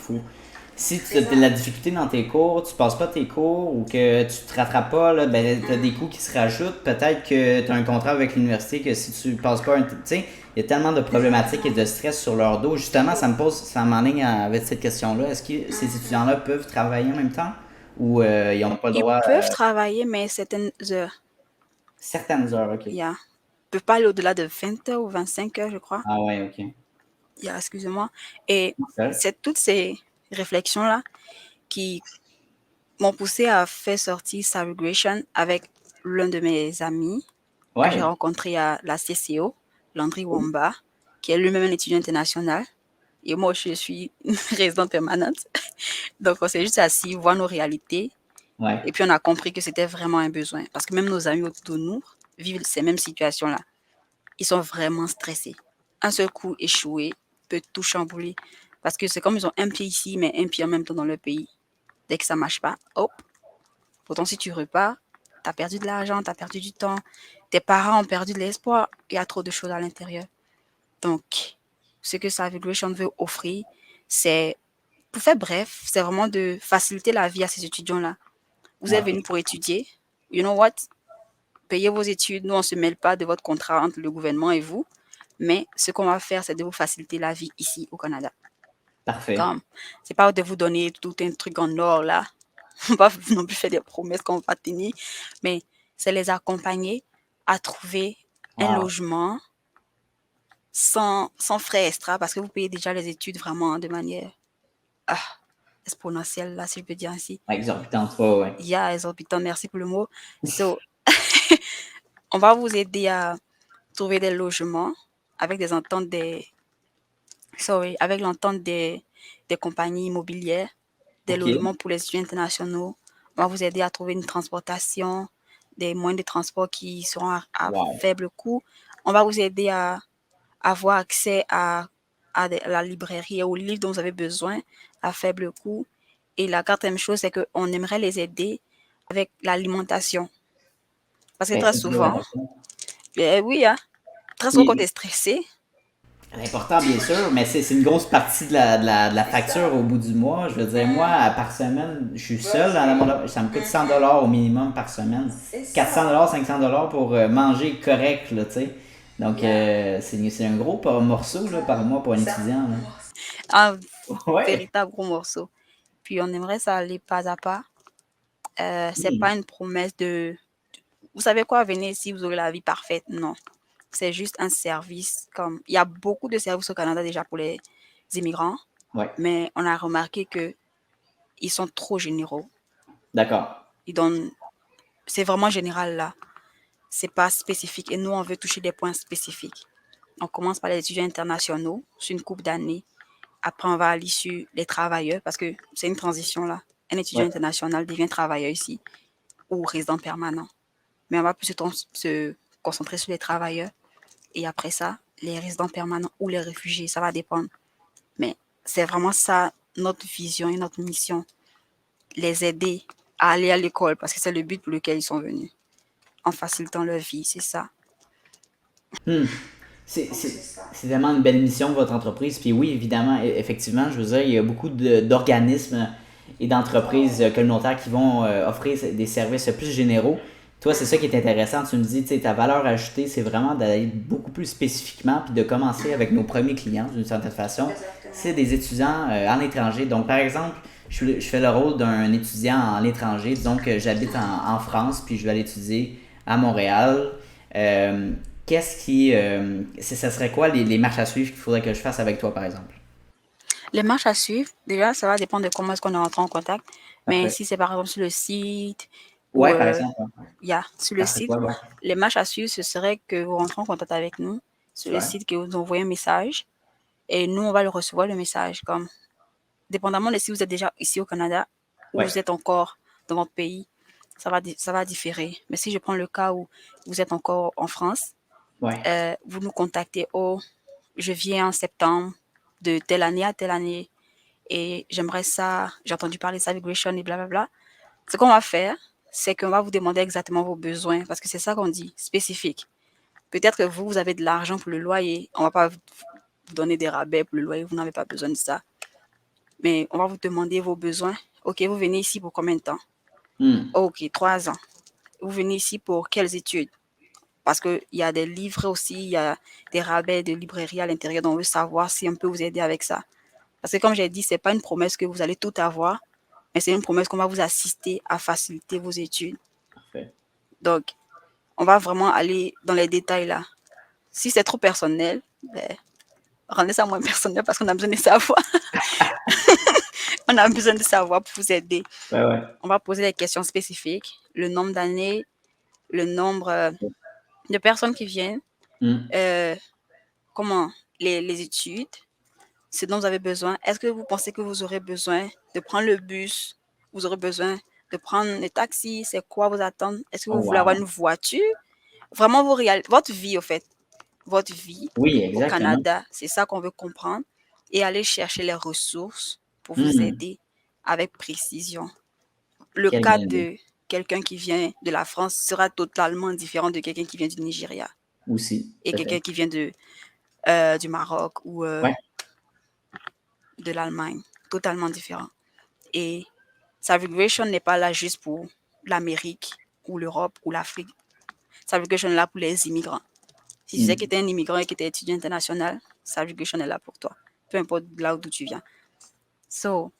[SPEAKER 1] Si tu as de la difficulté dans tes cours, tu passes pas tes cours ou que tu te rattrapes pas, là, ben tu as des coûts qui se rajoutent. Peut-être que tu as un contrat avec l'université que si tu passes pas un. Tu sais, il y a tellement de problématiques et de stress sur leur dos. Justement, ça m'enligne avec cette question-là. Est-ce que ces étudiants-là peuvent travailler en même temps ou ils n'ont pas le
[SPEAKER 2] Ils
[SPEAKER 1] droit
[SPEAKER 2] peuvent travailler, mais certaines heures.
[SPEAKER 1] certaines heures, ok.
[SPEAKER 2] Yeah. Ils peuvent pas aller au-delà de 20 heures ou 25 heures, je crois.
[SPEAKER 1] Ah ouais, ok.
[SPEAKER 2] Yeah, excusez-moi. Et
[SPEAKER 1] Ouais,
[SPEAKER 2] c'est toutes ces réflexions-là qui m'ont poussé à faire sortir Celebration avec l'un de mes amis que j'ai
[SPEAKER 1] ouais,
[SPEAKER 2] rencontré à la CCO, Landry Wamba, qui est lui-même un étudiant international. Et moi, je suis une résidente permanente. Donc, on s'est juste assis, voir nos réalités.
[SPEAKER 1] ouais.
[SPEAKER 2] Et puis, on a compris que c'était vraiment un besoin. Parce que même nos amis autour de nous vivent ces mêmes situations-là. Ils sont vraiment stressés. Un seul coup échoué peut tout chambouler. Parce que c'est comme ils ont un pied ici, mais un pied en même temps dans leur pays. Dès que ça ne marche pas, hop. Pourtant, si tu repars, tu as perdu de l'argent, tu as perdu du temps. Tes parents ont perdu de l'espoir. Il y a trop de choses à l'intérieur. Donc, ce que Salvation veut offrir, c'est, pour faire bref, c'est vraiment de faciliter la vie à ces étudiants-là. Vous êtes venus
[SPEAKER 1] Ok.
[SPEAKER 2] pour étudier. You know what? Payez vos études. Nous, on ne se mêle pas de votre contrat entre le gouvernement et vous. Mais ce qu'on va faire, c'est de vous faciliter la vie ici au Canada.
[SPEAKER 1] Parfait.
[SPEAKER 2] Comme, c'est pas de vous donner tout un truc en or là. On va pas non plus faire des promesses qu'on va tenir, mais c'est les accompagner à trouver un
[SPEAKER 1] Wow.
[SPEAKER 2] logement sans frais extra parce que vous payez déjà les études vraiment de manière ah, exponentielle, là, si je peux dire ainsi.
[SPEAKER 1] Exorbitante, ouais, ouais.
[SPEAKER 2] Il y a exorbitant, merci pour le mot. So, on va vous aider à trouver des logements avec des ententes avec l'entente des compagnies immobilières, des
[SPEAKER 1] Ok.
[SPEAKER 2] logements pour les étudiants internationaux. On va vous aider à trouver une transportation, des moyens de transport qui seront à
[SPEAKER 1] Wow.
[SPEAKER 2] faible coût. On va vous aider à avoir accès à la librairie et aux livres dont vous avez besoin à faible coût. Et la quatrième chose, c'est qu'on aimerait les aider avec l'alimentation. Parce que
[SPEAKER 1] Ben,
[SPEAKER 2] très
[SPEAKER 1] ça, c'est très
[SPEAKER 2] souvent,
[SPEAKER 1] important.
[SPEAKER 2] oui, hein, très souvent quand tu
[SPEAKER 1] Puis,
[SPEAKER 2] es stressé,
[SPEAKER 1] c'est important, bien sûr, mais c'est une grosse partie de la facture au bout du mois. Je veux dire, moi, par semaine, je suis seul dans mon ça me coûte 100 $ au minimum par semaine. 400 $, 500 $ pour manger correct, là, tu sais. Donc, c'est un gros morceau là, par mois pour un étudiant. Là.
[SPEAKER 2] un
[SPEAKER 1] Ouais.
[SPEAKER 2] véritable gros morceau. Puis on aimerait ça aller pas à pas. C'est
[SPEAKER 1] Hmm.
[SPEAKER 2] pas une promesse de vous savez quoi, venez ici, vous aurez la vie parfaite. Non. C'est juste un service. Comme il y a beaucoup de services au Canada déjà pour les immigrants,
[SPEAKER 1] Ouais.
[SPEAKER 2] mais on a remarqué que ils sont trop généraux.
[SPEAKER 1] D'accord.
[SPEAKER 2] Ils donnent, c'est vraiment général là. C'est pas spécifique. Et nous, on veut toucher des points spécifiques. On commence par les étudiants internationaux sur une couple d'années. Après, on va aller sur les travailleurs parce que c'est une transition là. Un étudiant
[SPEAKER 1] Ouais.
[SPEAKER 2] international devient travailleur ici ou résident permanent. Mais on va plus se concentrer sur les travailleurs. Et après ça, les résidents permanents ou les réfugiés, ça va dépendre. Mais c'est vraiment ça notre vision et notre mission. Les aider à aller à l'école parce que c'est le but pour lequel ils sont venus. En facilitant leur vie, c'est ça.
[SPEAKER 1] Hmm. C'est vraiment une belle mission de votre entreprise. Puis oui, évidemment, effectivement, je veux dire, il y a beaucoup d'organismes et d'entreprises communautaires qui vont offrir des services plus généraux. Toi, c'est ça qui est intéressant. Tu me dis, tu sais, ta valeur ajoutée, c'est vraiment d'aller beaucoup plus spécifiquement, puis de commencer avec nos premiers clients, d'une certaine façon. C'est des étudiants en étranger. Donc, par exemple, je fais le rôle d'un étudiant en étranger. Disons que j'habite en France, puis je vais aller étudier à Montréal. Euh, ça serait quoi les marches à suivre qu'il faudrait que je fasse avec toi, par exemple?
[SPEAKER 2] Les marches à suivre, déjà, ça va dépendre de comment est-ce qu'on est rentré en contact. Mais
[SPEAKER 1] Parfait.
[SPEAKER 2] si c'est par exemple sur le site ou
[SPEAKER 1] Ouais, par exemple. Ouais.
[SPEAKER 2] sur le
[SPEAKER 1] Ça serait
[SPEAKER 2] site,
[SPEAKER 1] quoi, ouais?
[SPEAKER 2] les marches à suivre, ce serait que vous rentrez en contact avec nous sur le
[SPEAKER 1] Super.
[SPEAKER 2] site, que vous envoyez un message et nous, on va le recevoir, le message. Comme, dépendamment de si vous êtes déjà ici au Canada ou
[SPEAKER 1] Ouais.
[SPEAKER 2] vous êtes encore dans votre pays, ça va différer. Mais si je prends le cas où vous êtes encore en France,
[SPEAKER 1] Ouais.
[SPEAKER 2] vous nous contactez, oh, je viens en septembre de telle année à telle année et j'aimerais ça, j'ai entendu parler de Savigration et blablabla. Ce qu'on va faire, c'est qu'on va vous demander exactement vos besoins parce que c'est ça qu'on dit, spécifique. Peut-être que vous avez de l'argent pour le loyer, on ne va pas vous donner des rabais pour le loyer, vous n'avez pas besoin de ça. Mais on va vous demander vos besoins. Ok, vous venez ici pour combien de temps?
[SPEAKER 1] Hmm.
[SPEAKER 2] Ok, 3 ans. Vous venez ici pour quelles études? Parce qu'il y a des livres aussi, il y a des rabais de librairie à l'intérieur, donc on veut savoir si on peut vous aider avec ça. Parce que comme j'ai dit, ce n'est pas une promesse que vous allez tout avoir, mais c'est une promesse qu'on va vous assister à faciliter vos études.
[SPEAKER 1] Parfait.
[SPEAKER 2] Donc, on va vraiment aller dans les détails là. Si c'est trop personnel, ben, rendez ça moins personnel parce qu'on a besoin de savoir. On a besoin de savoir pour vous aider.
[SPEAKER 1] Ouais, ouais.
[SPEAKER 2] On va poser des questions spécifiques, le nombre d'années, le nombre de personnes qui viennent,
[SPEAKER 1] Hmm.
[SPEAKER 2] euh, comment les études, ce dont vous avez besoin. Est-ce que vous pensez que vous aurez besoin de prendre le bus? Vous aurez besoin de prendre le taxi? C'est quoi vos attentes? Est-ce que
[SPEAKER 1] Oh,
[SPEAKER 2] vous voulez avoir
[SPEAKER 1] wow.
[SPEAKER 2] une voiture? Vraiment, votre vie, au fait. Votre vie
[SPEAKER 1] Oui,
[SPEAKER 2] au
[SPEAKER 1] exactement.
[SPEAKER 2] Canada, c'est ça qu'on veut comprendre et aller chercher les ressources pour vous
[SPEAKER 1] Hmm.
[SPEAKER 2] aider avec précision. Le
[SPEAKER 1] Quelle
[SPEAKER 2] cas
[SPEAKER 1] belle idée.
[SPEAKER 2] de quelqu'un qui vient de la France sera totalement différent de quelqu'un qui vient du Nigeria
[SPEAKER 1] Aussi,
[SPEAKER 2] et
[SPEAKER 1] tout à fait.
[SPEAKER 2] quelqu'un qui vient du Maroc ou
[SPEAKER 1] Ouais.
[SPEAKER 2] de l'Allemagne. Totalement différent. Et Savigration n'est pas là juste pour l'Amérique ou l'Europe ou l'Afrique. Savigration est là pour les immigrants. Si tu sais que
[SPEAKER 1] Hmm.
[SPEAKER 2] tu es un immigrant et que tu es étudiant international, Savigration est là pour toi. Peu importe là d'où tu viens. So,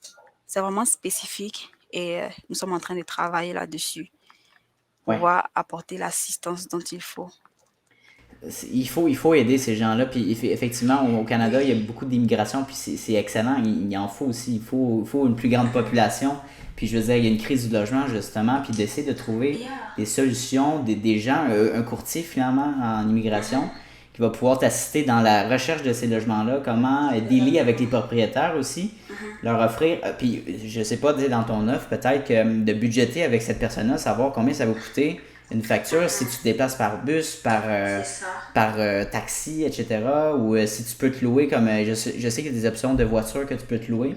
[SPEAKER 2] c'est vraiment spécifique et nous sommes en train de travailler là-dessus pour
[SPEAKER 1] Ouais.
[SPEAKER 2] pouvoir apporter l'assistance dont il faut.
[SPEAKER 1] Il faut aider ces gens-là. Puis effectivement, au Canada, il y a beaucoup d'immigration, puis c'est excellent. Il en faut aussi. Il faut une plus grande population. Puis je veux dire, il y a une crise du logement, justement, puis d'essayer de trouver des solutions, des gens, un courtier finalement en immigration, qui va pouvoir t'assister dans la recherche de ces logements-là, comment dealer avec les propriétaires aussi, leur offrir, puis je sais pas, dans ton offre, peut-être que de budgéter avec cette personne-là, savoir combien ça va coûter une facture si tu te déplaces par bus, par taxi, etc. Ou si tu peux te louer, comme je sais qu'il y a des options de voiture que tu peux te louer.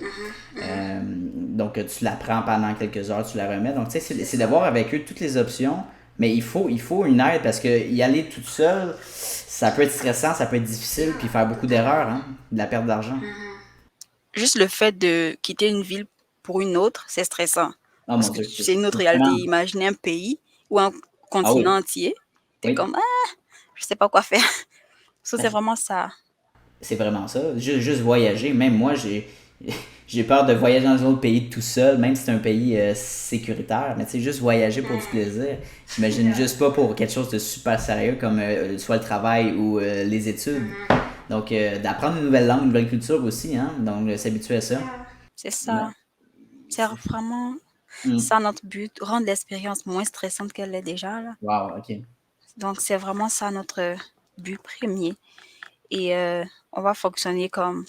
[SPEAKER 1] Donc tu la prends pendant quelques heures, tu la remets. Donc tu sais, c'est de voir avec eux toutes les options. Mais il faut une aide parce que y aller toute seule, ça peut être stressant, ça peut être difficile, puis faire beaucoup d'erreurs, hein, de la perte d'argent.
[SPEAKER 2] Juste le fait de quitter une ville pour une autre, c'est stressant.
[SPEAKER 1] Oh
[SPEAKER 2] Parce
[SPEAKER 1] mon
[SPEAKER 2] que
[SPEAKER 1] Dieu,
[SPEAKER 2] c'est une autre réalité.
[SPEAKER 1] vraiment.
[SPEAKER 2] Imaginez un pays ou un
[SPEAKER 1] Ah
[SPEAKER 2] continent
[SPEAKER 1] oui,
[SPEAKER 2] entier. Tu es
[SPEAKER 1] oui.
[SPEAKER 2] comme, ah, je sais pas quoi faire. Ça,
[SPEAKER 1] Ben,
[SPEAKER 2] c'est vraiment ça.
[SPEAKER 1] c'est vraiment ça. Juste voyager. Même moi, j'ai peur de voyager dans un autre pays tout seul, même si c'est un pays sécuritaire. Mais tu sais, juste voyager pour du plaisir. J'imagine juste pas pour quelque chose de super sérieux comme soit le travail ou les études. Donc, d'apprendre une nouvelle langue, une nouvelle culture aussi, hein. Donc, s'habituer à ça.
[SPEAKER 2] C'est
[SPEAKER 1] Ouais.
[SPEAKER 2] ça. C'est vraiment
[SPEAKER 1] Hmm.
[SPEAKER 2] ça notre but, rendre l'expérience moins stressante qu'elle l'est déjà, là.
[SPEAKER 1] Wow, ok.
[SPEAKER 2] Donc, c'est vraiment ça notre but premier. Et on va fonctionner comme...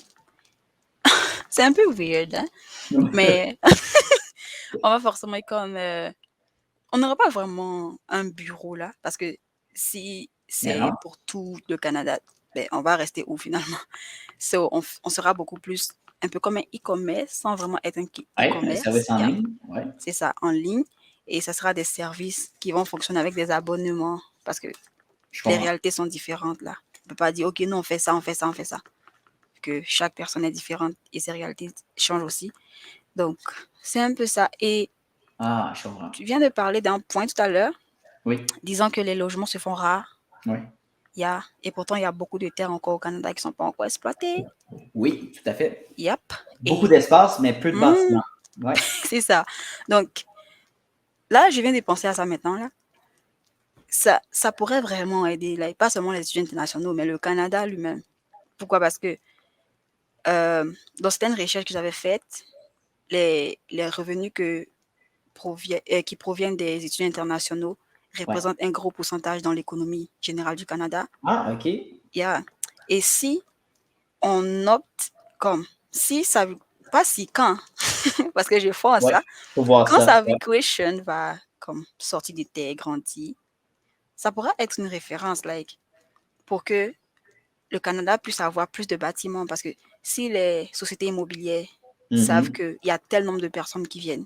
[SPEAKER 2] C'est un peu weird, hein? Mais on va forcément comme... on n'aura pas vraiment un bureau là, parce que si
[SPEAKER 1] Mais
[SPEAKER 2] c'est
[SPEAKER 1] non.
[SPEAKER 2] pour tout le Canada, ben, on va rester où finalement? So, on sera beaucoup plus un peu comme un e-commerce sans vraiment être un
[SPEAKER 1] Ouais, un
[SPEAKER 2] e-commerce.
[SPEAKER 1] service en ligne. Ouais,
[SPEAKER 2] C'est ça, en ligne. Et ça sera des services qui vont fonctionner avec des abonnements parce que
[SPEAKER 1] je
[SPEAKER 2] les
[SPEAKER 1] comprends.
[SPEAKER 2] réalités sont différentes là. On ne peut pas dire, OK, non, on fait ça, on fait ça, on fait ça. Que chaque personne est différente et ses réalités changent aussi. Donc, c'est un peu ça. Et
[SPEAKER 1] Ah, je comprends.
[SPEAKER 2] tu viens de parler d'un point tout à l'heure,
[SPEAKER 1] Oui,
[SPEAKER 2] disant que les logements se font rares.
[SPEAKER 1] oui.
[SPEAKER 2] Et pourtant, il y a beaucoup de terres encore au Canada qui ne sont pas encore exploitées.
[SPEAKER 1] Oui, tout à fait.
[SPEAKER 2] Yep.
[SPEAKER 1] Beaucoup
[SPEAKER 2] Et
[SPEAKER 1] d'espace, mais peu de
[SPEAKER 2] hmm,
[SPEAKER 1] bâtiments. Ouais.
[SPEAKER 2] c'est ça. Donc, là, je viens de penser à ça maintenant. Là. Ça pourrait vraiment aider, là, et pas seulement les étudiants internationaux, mais le Canada lui-même. Pourquoi? Parce que dans certaines recherches que j'avais faites, les revenus qui proviennent des étudiants internationaux
[SPEAKER 1] Ouais.
[SPEAKER 2] représentent un gros pourcentage dans l'économie générale du Canada.
[SPEAKER 1] Ah, OK.
[SPEAKER 2] Yeah. Et si on opte comme, si pas si, quand, parce que je pense
[SPEAKER 1] Ouais.
[SPEAKER 2] ça,
[SPEAKER 1] Faut voir
[SPEAKER 2] quand
[SPEAKER 1] ça.
[SPEAKER 2] sa
[SPEAKER 1] Ouais.
[SPEAKER 2] question va comme sorti de terre, grandi, ça pourrait être une référence, like, pour que le Canada puisse avoir plus de bâtiments. Parce que si les sociétés immobilières savent
[SPEAKER 1] Mhm.
[SPEAKER 2] qu'il y a tel nombre de personnes qui viennent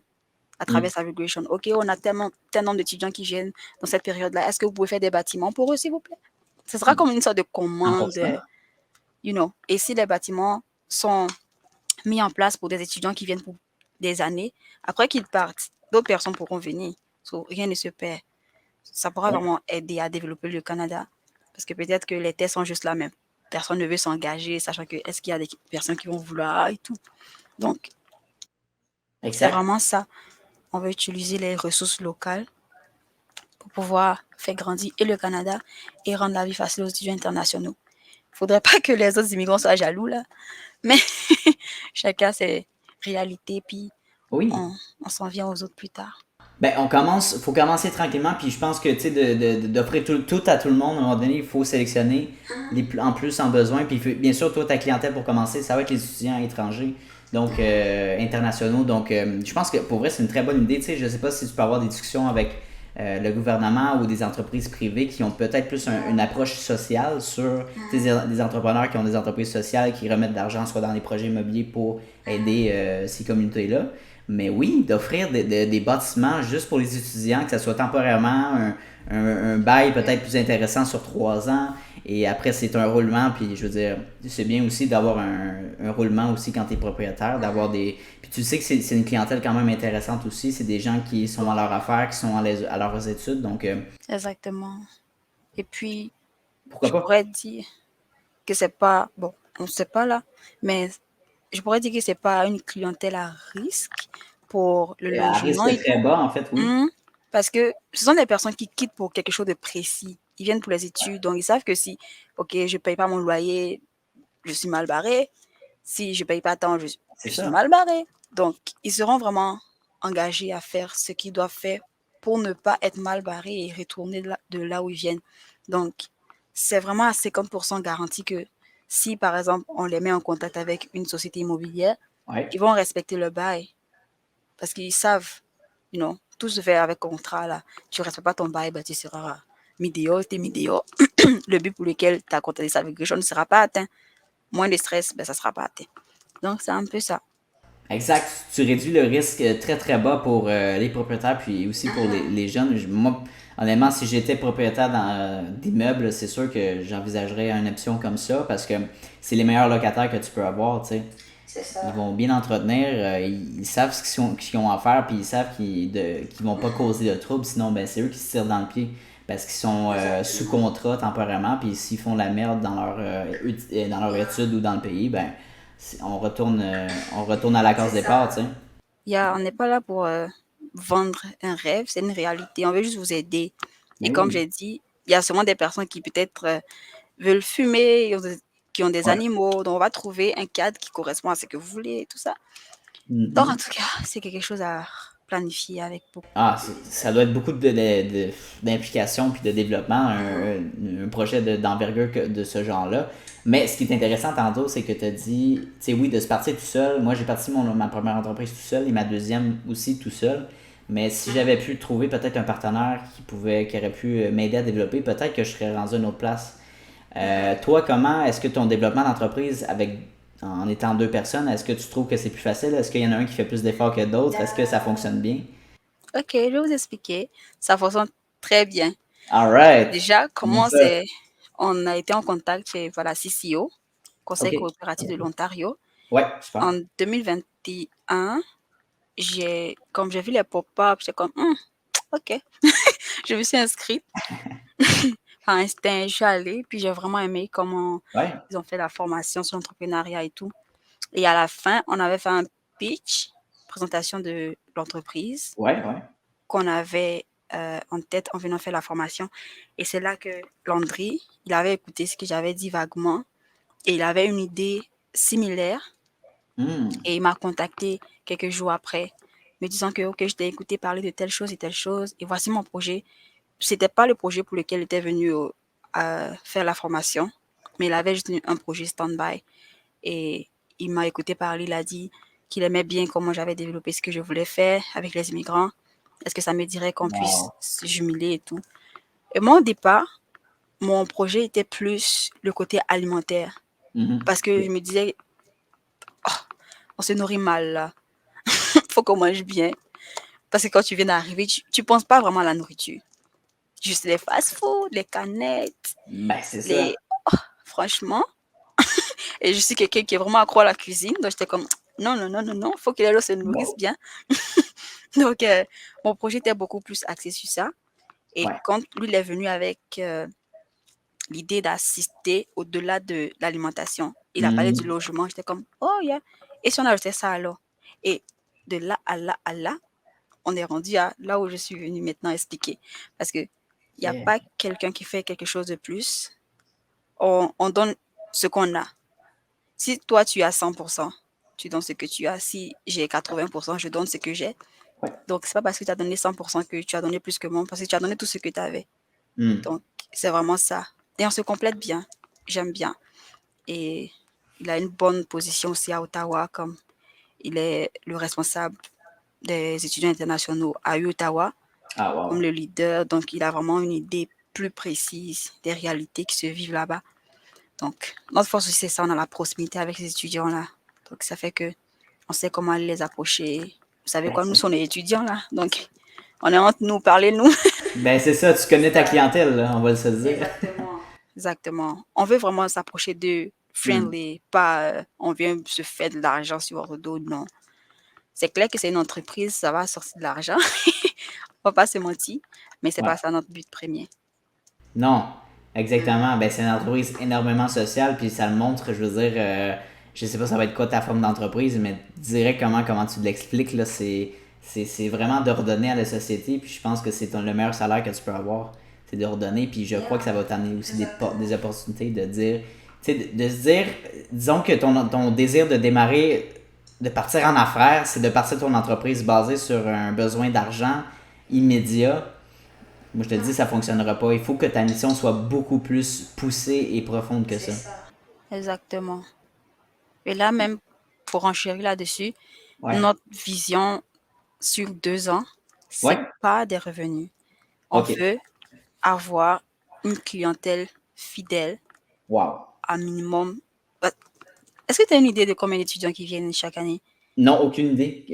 [SPEAKER 2] à travers
[SPEAKER 1] Mm.
[SPEAKER 2] Savigration, OK, on a tellement, tel nombre d'étudiants qui viennent dans cette période-là, est-ce que vous pouvez faire des bâtiments pour eux, s'il vous plaît? Ce sera comme une sorte de commande,
[SPEAKER 1] 100%.
[SPEAKER 2] you know. Et si les bâtiments sont mis en place pour des étudiants qui viennent pour des années, après qu'ils partent, d'autres personnes pourront venir. So, rien ne se perd. Ça pourra
[SPEAKER 1] Ouais.
[SPEAKER 2] vraiment aider à développer le Canada. Parce que peut-être que les tests sont juste là, mais personne ne veut s'engager, sachant que est-ce qu'il y a des personnes qui vont vouloir et tout. Donc, c'est
[SPEAKER 1] Exact.
[SPEAKER 2] vraiment ça. On va utiliser les ressources locales pour pouvoir faire grandir et le Canada et rendre la vie facile aux étudiants internationaux. Il ne faudrait pas que les autres immigrants soient jaloux, là. Mais chacun ses réalités, puis
[SPEAKER 1] Oui.
[SPEAKER 2] on, on s'en vient aux autres plus tard.
[SPEAKER 1] Ben, faut commencer tranquillement, puis je pense que, tu sais, d'offrir tout à tout le monde, à un moment donné, il faut sélectionner en plus en besoin, puis bien sûr, toi, ta clientèle pour commencer, ça va être les étudiants étrangers, donc internationaux, donc je pense que pour vrai, c'est une très bonne idée, tu sais, je sais pas si tu peux avoir des discussions avec le gouvernement ou des entreprises privées qui ont peut-être plus une approche sociale sur des entrepreneurs qui ont des entreprises sociales qui remettent de l'argent soit dans les projets immobiliers pour aider ces communautés-là. Mais oui, d'offrir des bâtiments juste pour les étudiants, que ce soit temporairement un bail peut-être plus intéressant sur 3 ans, et après c'est un roulement, puis je veux dire, c'est bien aussi d'avoir un roulement aussi quand tu es propriétaire, d'avoir des... Puis tu sais que c'est une clientèle quand même intéressante aussi, c'est des gens qui sont à leur affaire, qui sont à leurs études, donc
[SPEAKER 2] Exactement. Et puis,
[SPEAKER 1] pourquoi
[SPEAKER 2] je
[SPEAKER 1] pas?
[SPEAKER 2] pourrais dire que c'est pas, bon, on ne sait pas là, mais je pourrais dire que c'est pas une clientèle à risque pour le
[SPEAKER 1] À
[SPEAKER 2] logement
[SPEAKER 1] risque
[SPEAKER 2] et
[SPEAKER 1] très
[SPEAKER 2] tout.
[SPEAKER 1] bas, en fait, oui.
[SPEAKER 2] Mhm. Parce que ce sont des personnes qui quittent pour quelque chose de précis. Ils viennent pour les études, donc ils savent que si, OK, je paye pas mon loyer, je suis mal barré. Si je paye pas tant,
[SPEAKER 1] C'est
[SPEAKER 2] je suis
[SPEAKER 1] ça.
[SPEAKER 2] mal barré. Donc, ils seront vraiment engagés à faire ce qu'ils doivent faire pour ne pas être mal barrés et retourner de là où ils viennent. Donc, c'est vraiment à 50% garanti que si, par exemple, on les met en contact avec une société immobilière,
[SPEAKER 1] Ouais.
[SPEAKER 2] ils vont respecter le bail parce qu'ils savent, tout se fait avec contrat là. Tu ne respectes pas ton bail, ben, tu seras mis dehors, t'es mis dehors. Le but pour lequel tu as contracté ça avec quelque chose ne sera pas atteint. Moins de stress, ben, ça ne sera pas atteint. Donc, c'est un peu ça.
[SPEAKER 1] Exact, tu réduis le risque très très bas pour les propriétaires puis aussi pour les jeunes. Moi, honnêtement, si j'étais propriétaire d'immeubles, c'est sûr que j'envisagerais une option comme ça parce que c'est les meilleurs locataires que tu peux avoir, tu sais.
[SPEAKER 2] C'est
[SPEAKER 1] Ils
[SPEAKER 2] ça.
[SPEAKER 1] vont bien entretenir, ils savent ce qu'ils ont à faire puis ils savent qu'ils vont pas causer de troubles, sinon ben c'est eux qui se tirent dans le pied parce qu'ils sont sous
[SPEAKER 2] Exactement.
[SPEAKER 1] contrat temporairement puis s'ils font la merde dans leur étude ou dans le pays, ben on retourne à la
[SPEAKER 2] C'est
[SPEAKER 1] case départ,
[SPEAKER 2] ça.
[SPEAKER 1] tu sais.
[SPEAKER 2] On n'est pas là pour vendre un rêve, c'est une réalité. On veut juste vous aider. Et
[SPEAKER 1] Mais
[SPEAKER 2] comme
[SPEAKER 1] oui.
[SPEAKER 2] j'ai dit, il y a sûrement des personnes qui peut-être veulent fumer, qui ont des
[SPEAKER 1] Ouais.
[SPEAKER 2] animaux. Donc, on va trouver un cadre qui correspond à ce que vous voulez et tout ça. Donc, en
[SPEAKER 1] Mhm.
[SPEAKER 2] tout cas, c'est quelque chose à planifier avec beaucoup.
[SPEAKER 1] Ah, ça doit être beaucoup d'implication puis de développement, un projet d'envergure de ce genre-là. Mais ce qui est intéressant tantôt, c'est que tu as dit, tu sais, oui, de se partir tout seul. Moi, j'ai parti ma première entreprise tout seul et ma deuxième aussi tout seul. Mais si j'avais pu trouver peut-être un partenaire qui aurait pu m'aider à développer, peut-être que je serais rendu à une autre place. Toi, comment est-ce que ton développement d'entreprise en étant 2 personnes, est-ce que tu trouves que c'est plus facile? Est-ce qu'il y en a un qui fait plus d'efforts que d'autres? Est-ce que ça fonctionne bien?
[SPEAKER 2] Ok, je vais vous expliquer. Ça fonctionne très bien.
[SPEAKER 1] Alright.
[SPEAKER 2] Déjà,
[SPEAKER 1] Comment
[SPEAKER 2] comment
[SPEAKER 1] ça?
[SPEAKER 2] c'est... On a été en contact chez voilà, CCO, Conseil
[SPEAKER 1] OK.
[SPEAKER 2] coopératif de l'Ontario.
[SPEAKER 1] Ouais,
[SPEAKER 2] En
[SPEAKER 1] super.
[SPEAKER 2] 2021, comme j'ai vu les pop-up, j'étais comme, ok. Je me suis inscrite par instinct, je suis allée, puis j'ai vraiment aimé comment
[SPEAKER 1] Ouais.
[SPEAKER 2] ils ont fait la formation sur l'entrepreneuriat et tout. Et à la fin, on avait fait un pitch, présentation de l'entreprise
[SPEAKER 1] Ouais, ouais.
[SPEAKER 2] qu'on avait en tête en venant faire la formation. Et c'est là que Landry, il avait écouté ce que j'avais dit vaguement et il avait une idée similaire
[SPEAKER 1] Hmm.
[SPEAKER 2] et il m'a contacté quelques jours après me disant que ok, je t'ai écouté parler de telle chose et voici mon projet. C'était pas le projet pour lequel il était venu faire la formation, mais il avait juste un projet stand-by et il m'a écouté parler, il a dit qu'il aimait bien comment j'avais développé ce que je voulais faire avec les immigrants Est-ce que ça me dirait qu'on puisse
[SPEAKER 1] Wow.
[SPEAKER 2] se jumeler et tout? Et moi, au départ, mon projet était plus le côté alimentaire.
[SPEAKER 1] Mhm.
[SPEAKER 2] Parce que je me disais, on se nourrit mal là. Faut qu'on mange bien. Parce que quand tu viens d'arriver, tu penses pas vraiment à la nourriture. Juste les fast-food, les canettes,
[SPEAKER 1] Ben, c'est
[SPEAKER 2] les...
[SPEAKER 1] ça.
[SPEAKER 2] Franchement. Et je suis quelqu'un qui est vraiment accro à la cuisine. Donc, j'étais comme, non, non, non, non, non, faut que les gens se nourrissent
[SPEAKER 1] Wow.
[SPEAKER 2] bien. Donc, mon projet était beaucoup plus axé sur ça. Et
[SPEAKER 1] Ouais.
[SPEAKER 2] quand lui, il est venu avec l'idée d'assister au-delà de l'alimentation, il a parlé du
[SPEAKER 1] Mhm.
[SPEAKER 2] logement. J'étais comme, oh yeah. Et si on ajoutait ça alors? Et de là à là, on est rendu à là où je suis venue maintenant expliquer. Parce que il n'y a
[SPEAKER 1] Ok.
[SPEAKER 2] pas quelqu'un qui fait quelque chose de plus. On donne ce qu'on a. Si toi, tu as 100%, tu donnes ce que tu as. Si j'ai 80%, je donne ce que j'ai.
[SPEAKER 1] Ouais.
[SPEAKER 2] Donc, c'est pas parce que tu as donné 100% que tu as donné plus que moi, parce que tu as donné tout ce que tu avais.
[SPEAKER 1] Hmm.
[SPEAKER 2] Donc, c'est vraiment ça. Et on se complète bien. J'aime bien. Et il a une bonne position aussi à Ottawa, comme il est le responsable des étudiants internationaux à Ottawa,
[SPEAKER 1] Ah,
[SPEAKER 2] comme
[SPEAKER 1] wow.
[SPEAKER 2] le leader. Donc, il a vraiment une idée plus précise des réalités qui se vivent là-bas. Donc, notre force aussi, c'est ça, on a la proximité avec ces étudiants-là. Donc, ça fait que on sait comment les approcher. Vous savez
[SPEAKER 1] Ben,
[SPEAKER 2] quoi, nous,
[SPEAKER 1] c'est
[SPEAKER 2] sommes des étudiants, là. Donc, on est entre nous, parlez-nous.
[SPEAKER 1] ben, c'est ça, tu connais ta clientèle, là, on va se le dire.
[SPEAKER 2] Exactement. Exactement. On veut vraiment s'approcher d'eux
[SPEAKER 1] Hmm.
[SPEAKER 2] friendly, pas on vient se faire de l'argent sur votre dos, non. C'est clair que c'est une entreprise, ça va sortir de l'argent, on va pas se mentir, mais c'est
[SPEAKER 1] Ouais.
[SPEAKER 2] pas ça notre but premier.
[SPEAKER 1] Non, exactement. Ben, c'est une entreprise énormément sociale, puis ça le montre, je veux dire, je sais pas ça va être quoi ta forme d'entreprise, mais direct comment tu l'expliques, là, c'est vraiment de redonner à la société, puis je pense que c'est le meilleur salaire que tu peux avoir, c'est de redonner, puis je crois que ça va t'amener aussi des opportunités de dire, tu sais, de se dire, disons que ton désir de démarrer, de partir en affaires, c'est de partir ton entreprise basée sur un besoin d'argent immédiat. Moi, je te dis, ça fonctionnera pas. Il faut que ta mission soit beaucoup plus poussée et profonde que ça.
[SPEAKER 2] Exactement. Et là même, pour enchérir là-dessus,
[SPEAKER 1] Ouais.
[SPEAKER 2] notre vision sur 2 ans, c'est
[SPEAKER 1] Ouais?
[SPEAKER 2] pas des revenus. On
[SPEAKER 1] OK.
[SPEAKER 2] veut avoir une clientèle fidèle
[SPEAKER 1] Wow.
[SPEAKER 2] à minimum. Est-ce que tu as une idée de combien d'étudiants qui viennent chaque année?
[SPEAKER 1] Non, aucune idée.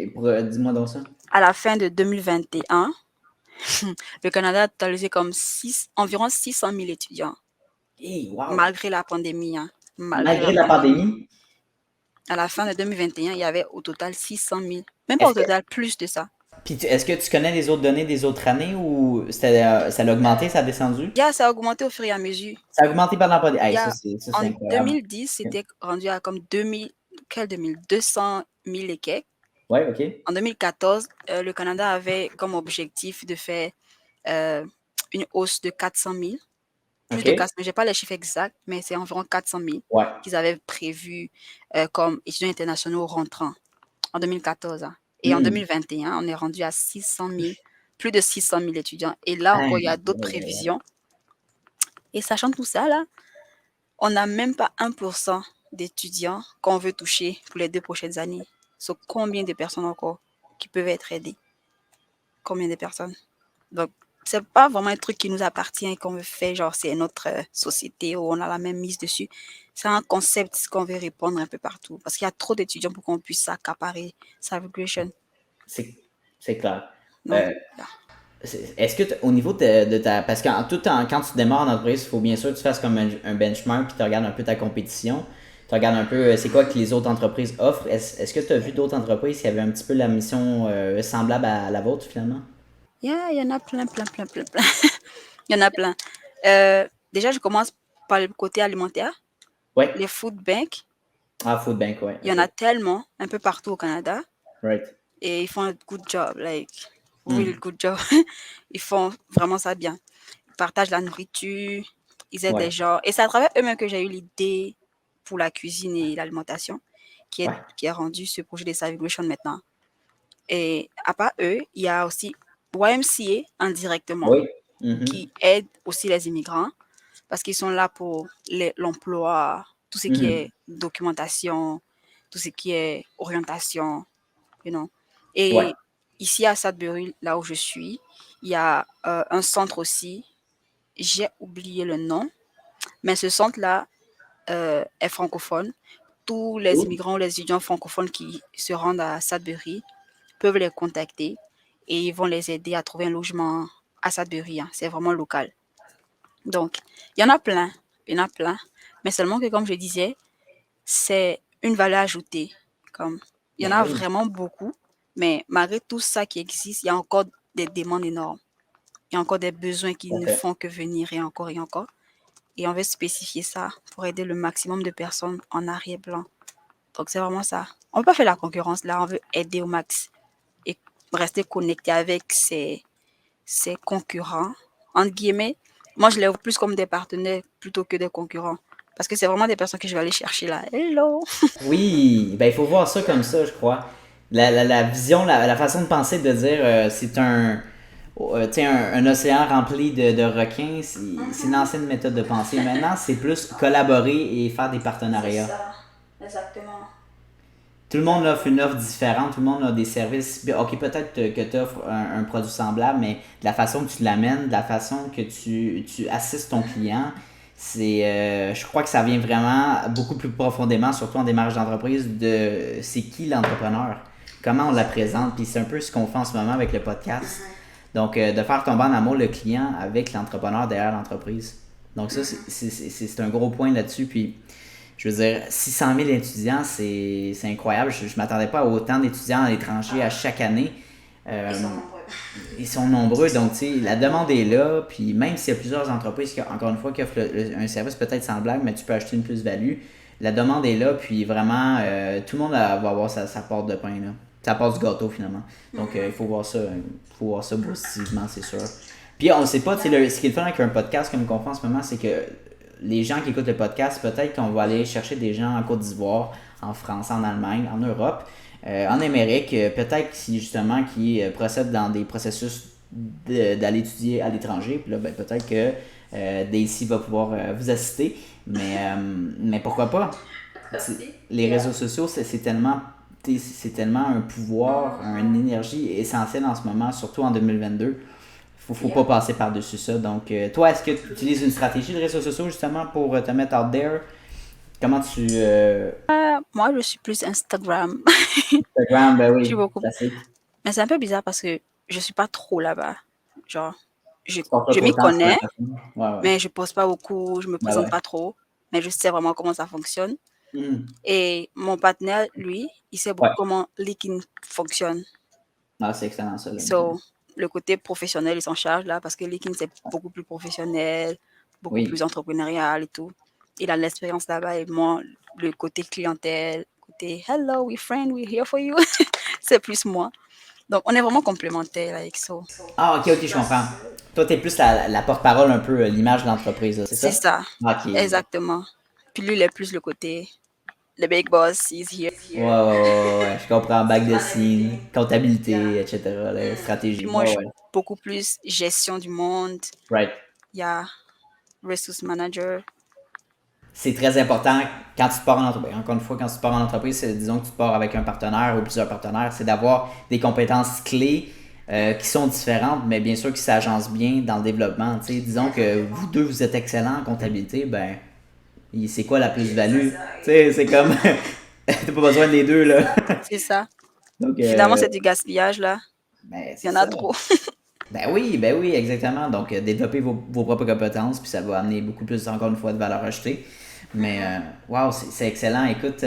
[SPEAKER 1] Dis-moi donc ça.
[SPEAKER 2] À la fin de 2021, le Canada a totalisé comme environ 600 000 étudiants,
[SPEAKER 1] Hey, wow.
[SPEAKER 2] malgré la pandémie. Hein, malgré la
[SPEAKER 1] Malgré la
[SPEAKER 2] pandémie.
[SPEAKER 1] pandémie,
[SPEAKER 2] À la fin de 2021, il y avait au total 600 000. Même pas au
[SPEAKER 1] est-ce que,
[SPEAKER 2] total, plus de ça.
[SPEAKER 1] est-ce que tu connais les autres données des autres années ou ça a augmenté, ça a descendu?
[SPEAKER 2] Ça a augmenté au fur et à mesure.
[SPEAKER 1] Ça a augmenté pendant la pandémie.
[SPEAKER 2] Il
[SPEAKER 1] Hey,
[SPEAKER 2] y a,
[SPEAKER 1] ça, c'est
[SPEAKER 2] en
[SPEAKER 1] incroyable.
[SPEAKER 2] 2010, c'était rendu à comme 2000, quel 2000, 200 000 et quelques.
[SPEAKER 1] Ouais, OK.
[SPEAKER 2] En 2014, le Canada avait comme objectif de faire euh, une hausse de 400 000. Plus de
[SPEAKER 1] OK.
[SPEAKER 2] 400 000, je n'ai pas les chiffres exacts, mais c'est environ 400 000
[SPEAKER 1] Ouais.
[SPEAKER 2] qu'ils avaient prévu comme étudiants internationaux rentrants en 2014. Hein. Et en
[SPEAKER 1] Hmm.
[SPEAKER 2] 2021, on est rendu à 600 000, plus de 600 000 étudiants. Et là encore, il y a
[SPEAKER 1] Hey,
[SPEAKER 2] d'autres prévisions. Et sachant tout ça, là, on n'a même pas 1% d'étudiants qu'on veut toucher pour les 2 prochaines années. Sur combien de personnes encore qui peuvent être aidées? Combien de personnes? Donc, c'est pas vraiment un truc qui nous appartient et qu'on veut faire, genre, c'est notre société où on a la même mise dessus. C'est un concept qu'on veut répondre un peu partout parce qu'il y a trop d'étudiants pour qu'on puisse s'accaparer Salvation.
[SPEAKER 1] c'est, c'est clair.
[SPEAKER 2] Donc,
[SPEAKER 1] Euh,
[SPEAKER 2] yeah.
[SPEAKER 1] Est-ce que au niveau de ta. Parce que quand tu démarres en entreprise, il faut bien sûr que tu fasses comme un benchmark puis tu regardes un peu ta compétition. Tu regardes un peu c'est quoi que les autres entreprises offrent. Est-ce que tu as vu d'autres entreprises qui avaient un petit peu la mission semblable à la vôtre finalement?
[SPEAKER 2] Yeah, il y en a plein, plein, plein, plein, plein. Il y en a plein. Déjà, je commence par le côté alimentaire.
[SPEAKER 1] Ouais.
[SPEAKER 2] Les food banks,
[SPEAKER 1] Ah, Food Bank, ouais.
[SPEAKER 2] il y en a
[SPEAKER 1] OK.
[SPEAKER 2] tellement, un peu partout au Canada.
[SPEAKER 1] Right.
[SPEAKER 2] Et ils font un good job, like, really
[SPEAKER 1] Hmm.
[SPEAKER 2] good job. Ils font vraiment ça bien. Ils partagent la nourriture, ils aident
[SPEAKER 1] Ouais.
[SPEAKER 2] les gens. Et c'est à travers eux-mêmes que j'ai eu l'idée pour la cuisine et l'alimentation
[SPEAKER 1] Ouais.
[SPEAKER 2] qui est rendu ce projet de Salvation maintenant. Et à part eux, il y a aussi YMCA indirectement
[SPEAKER 1] Oui. Mhm.
[SPEAKER 2] qui aide aussi les immigrants parce qu'ils sont là pour l'emploi, tout ce qui
[SPEAKER 1] Mhm.
[SPEAKER 2] est documentation, tout ce qui est orientation, you know. Et
[SPEAKER 1] Ouais.
[SPEAKER 2] ici à Sudbury, là où je suis, il y a un centre aussi. J'ai oublié le nom, mais ce centre-là est francophone. Tous les
[SPEAKER 1] Cool.
[SPEAKER 2] immigrants ou les étudiants francophones qui se rendent à Sudbury peuvent les contacter et ils vont les aider à trouver un logement à Sudbury, hein. C'est vraiment local. Donc, il y en a plein, il y en a plein, mais seulement que, comme je disais, c'est une valeur ajoutée. Comme, il y en
[SPEAKER 1] Ben
[SPEAKER 2] a
[SPEAKER 1] oui.
[SPEAKER 2] vraiment beaucoup, mais malgré tout ça qui existe, il y a encore des demandes énormes. Il y a encore des besoins qui
[SPEAKER 1] Tout à
[SPEAKER 2] ne
[SPEAKER 1] fait.
[SPEAKER 2] font que venir et encore et encore. Et on veut spécifier ça pour aider le maximum de personnes en arrière-plan. Donc, c'est vraiment ça. On ne peut pas faire la concurrence là, on veut aider au max et rester connecté avec ses concurrents, entre guillemets. Moi, je les vois plus comme des partenaires plutôt que des concurrents. Parce que c'est vraiment des personnes que je vais aller chercher là. Hello!
[SPEAKER 1] Oui, ben il faut voir ça comme ça, je crois. La vision, la façon de penser, de dire c'est tu sais, un océan rempli de requins, c'est une ancienne méthode de pensée. Maintenant, c'est plus collaborer et faire des
[SPEAKER 2] C'est
[SPEAKER 1] partenariats.
[SPEAKER 2] ça, exactement.
[SPEAKER 1] Tout le monde offre une offre différente, tout le monde a des services. Ok, peut-être que tu offres un produit semblable, mais de la façon que tu l'amènes, de la façon que tu assistes ton client, je crois que ça vient vraiment beaucoup plus profondément, surtout en démarrage d'entreprise, de c'est qui l'entrepreneur, comment on la présente, puis c'est un peu ce qu'on fait en ce moment avec le podcast. Donc, de faire tomber en amour le client avec l'entrepreneur derrière l'entreprise. Donc, ça, c'est un gros point là-dessus. Puis, je veux dire, 600 000 étudiants, c'est incroyable. Je ne m'attendais pas à autant d'étudiants à l'étranger à chaque année.
[SPEAKER 2] Ils
[SPEAKER 1] Euh,
[SPEAKER 2] sont nombreux.
[SPEAKER 1] Ils sont nombreux, donc tu sais, la demande est là. Puis même s'il y a plusieurs entreprises, encore une fois, qui offrent un service peut-être semblable, mais tu peux acheter une plus-value, la demande est là. Puis vraiment, tout le monde va avoir sa porte de pain, là. Sa part du gâteau, finalement. Donc, il faut voir ça positivement, c'est sûr. Puis on ne sait pas, tu sais, ce qui est le fun avec un podcast comme qu'on fait en ce moment, c'est que les gens qui écoutent le podcast, peut-être qu'on va aller chercher des gens en Côte d'Ivoire, en France, en Allemagne, en Europe, en Amérique, peut-être qui justement qui procèdent dans des processus d'aller étudier à l'étranger. Puis là, ben, peut-être que Daisy va pouvoir vous assister. Mais pourquoi pas? Les réseaux sociaux, c'est tellement un pouvoir, une énergie essentielle en ce moment, surtout en 2022. Faut pas passer par-dessus ça. Donc, toi, est-ce que tu utilises une stratégie de réseaux sociaux justement pour te mettre out there? Comment tu.
[SPEAKER 2] Moi, je suis plus Instagram.
[SPEAKER 1] Instagram, ben
[SPEAKER 2] Je suis
[SPEAKER 1] oui,
[SPEAKER 2] beaucoup.
[SPEAKER 1] classique.
[SPEAKER 2] Mais c'est un peu bizarre parce que je suis pas trop là-bas. Genre, je,
[SPEAKER 1] Tu portes pas
[SPEAKER 2] je
[SPEAKER 1] trop
[SPEAKER 2] m'y
[SPEAKER 1] de temps sur la
[SPEAKER 2] connais,
[SPEAKER 1] personne. Ouais, ouais.
[SPEAKER 2] mais je pose pas beaucoup, je me
[SPEAKER 1] Ben
[SPEAKER 2] présente
[SPEAKER 1] ouais.
[SPEAKER 2] pas trop, mais je sais vraiment comment ça fonctionne.
[SPEAKER 1] Mhm.
[SPEAKER 2] Et mon partenaire, lui, il sait beaucoup
[SPEAKER 1] Ouais.
[SPEAKER 2] comment LinkedIn fonctionne.
[SPEAKER 1] Ah, c'est excellent ça, LinkedIn.
[SPEAKER 2] So, le côté professionnel, il s'en charge là parce que LinkedIn, c'est beaucoup plus professionnel, beaucoup plus
[SPEAKER 1] Oui.
[SPEAKER 2] entrepreneurial et tout. Il a l'expérience là-bas et moi, le côté clientèle, côté hello, we friend, we're here for you, c'est plus moi. Donc, on est vraiment complémentaires avec ça.
[SPEAKER 1] Ah, ok, ok, je comprends. Toi, t'es plus la porte-parole un peu, l'image de l'entreprise, là, c'est
[SPEAKER 2] C'est
[SPEAKER 1] ça?
[SPEAKER 2] ça,
[SPEAKER 1] Ok. Ouais,
[SPEAKER 2] exactement. Puis lui, il est plus le côté, le big boss, he's here.
[SPEAKER 1] ouais, ouais, je comprends. Back the scene, comptabilité, etc., la
[SPEAKER 2] Puis
[SPEAKER 1] stratégie.
[SPEAKER 2] moi,
[SPEAKER 1] Ouais,
[SPEAKER 2] je suis
[SPEAKER 1] ouais.
[SPEAKER 2] beaucoup plus gestion du monde.
[SPEAKER 1] Right.
[SPEAKER 2] Il y a resource manager.
[SPEAKER 1] C'est très important quand tu te pars en entreprise. Encore une fois, quand tu te pars en entreprise, disons que tu te pars avec un partenaire ou plusieurs partenaires, c'est d'avoir des compétences clés qui sont différentes, mais bien sûr qui s'agencent bien dans le développement. Tu sais, disons que vous deux, vous êtes excellents en comptabilité, ben, c'est quoi la plus-value? Tu sais, c'est comme, t'as pas besoin des deux, là.
[SPEAKER 2] C'est ça.
[SPEAKER 1] Donc,
[SPEAKER 2] Finalement, c'est du gaspillage là.
[SPEAKER 1] ben,
[SPEAKER 2] Il
[SPEAKER 1] c'est
[SPEAKER 2] y en a
[SPEAKER 1] ça.
[SPEAKER 2] trop.
[SPEAKER 1] Ben oui, exactement. Donc, développer vos propres compétences, puis ça va amener beaucoup plus, encore une fois, de valeur ajoutée. Mais, wow, c'est excellent. Écoute,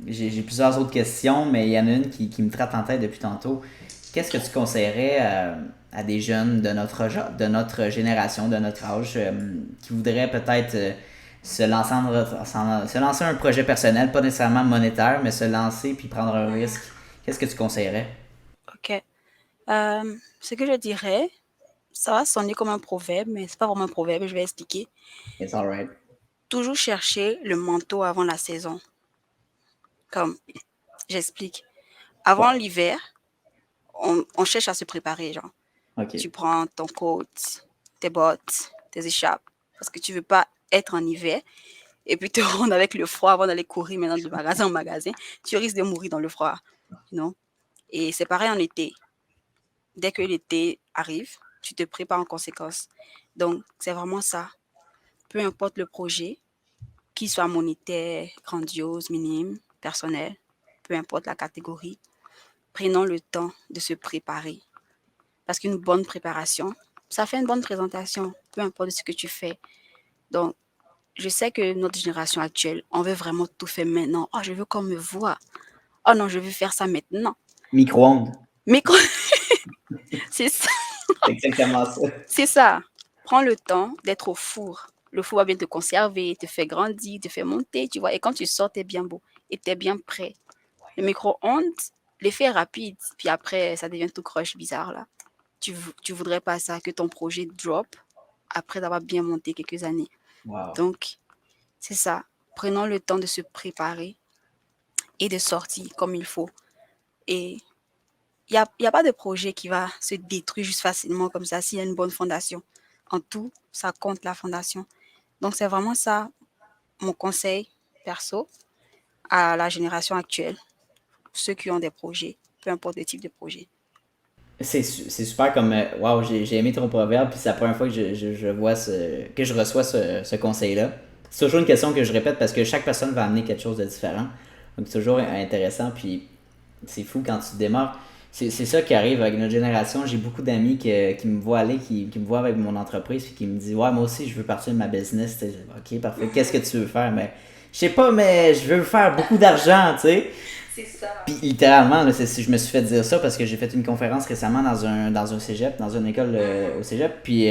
[SPEAKER 1] j'ai plusieurs autres questions, mais il y en a une qui me traite en tête depuis tantôt. Qu'est-ce que tu conseillerais à des jeunes de notre génération, de notre âge, qui voudraient peut-être se lancer un projet personnel, pas nécessairement monétaire, mais se lancer puis prendre un risque? Qu'est-ce que tu conseillerais?
[SPEAKER 2] Ok. Ce que je dirais, ça va sonner comme un proverbe, mais c'est pas vraiment un proverbe, je vais expliquer.
[SPEAKER 1] It's alright.
[SPEAKER 2] Toujours chercher le manteau avant la saison. Comme, j'explique. Avant
[SPEAKER 1] Ouais.
[SPEAKER 2] l'hiver, on cherche à se préparer, genre. Tu
[SPEAKER 1] OK.
[SPEAKER 2] prends ton coat, tes bottes, tes échappes, parce que tu veux pas être en hiver et puis te rendre avec le froid avant d'aller courir maintenant de magasin en magasin. Tu risques de mourir dans le froid, you know? Et c'est pareil en été. dès que l'été arrive, tu te prépares en conséquence. Donc, c'est vraiment ça. Peu importe le projet, qu'il soit monétaire, grandiose, minime, personnel, peu importe la catégorie, prenons le temps de se préparer. Parce qu'une bonne préparation, ça fait une bonne présentation, peu importe ce que tu fais. Donc, je sais que notre génération actuelle, on veut vraiment tout faire maintenant. Oh, je veux qu'on me voit. Oh non, je veux faire ça maintenant.
[SPEAKER 1] Micro-ondes.
[SPEAKER 2] Mais c'est ça.
[SPEAKER 1] C'est exactement ça.
[SPEAKER 2] C'est ça. Prends le temps d'être au four. Le four va bien te conserver, te faire grandir, te faire monter, tu vois. Et quand tu sors, t'es bien beau et t'es bien prêt. Le micro-ondes, l'effet est rapide. Puis après, ça devient tout croche bizarre, là. Tu voudrais pas ça, que ton projet drop après d'avoir bien monté quelques années.
[SPEAKER 1] Wow.
[SPEAKER 2] Donc, c'est ça. Prenons le temps de se préparer et de sortir comme il faut. Et il y a pas de projet qui va se détruire juste facilement comme ça s'il y a une bonne fondation. En tout, ça compte la fondation. Donc, c'est vraiment ça mon conseil perso à la génération actuelle, ceux qui ont des projets, peu importe le type de projet.
[SPEAKER 1] C'est super comme. Wow, j'ai aimé ton proverbe, puis c'est la première fois que je vois que je reçois ce conseil-là. C'est toujours une question que je répète parce que chaque personne va amener quelque chose de différent. Donc c'est toujours intéressant, puis c'est fou quand tu démarres. C'est ça qui arrive avec notre génération. J'ai beaucoup d'amis qui me voient aller, qui me voient avec mon entreprise, puis qui me disent ouais, moi aussi, je veux partir de ma business. Tu sais, ok, parfait. Qu'est-ce que tu veux faire? Mais je sais pas, mais je veux faire beaucoup d'argent, tu sais.
[SPEAKER 2] C'est ça.
[SPEAKER 1] Puis littéralement, là, je me suis fait dire ça parce que j'ai fait une conférence récemment dans un cégep, dans une école au cégep. Puis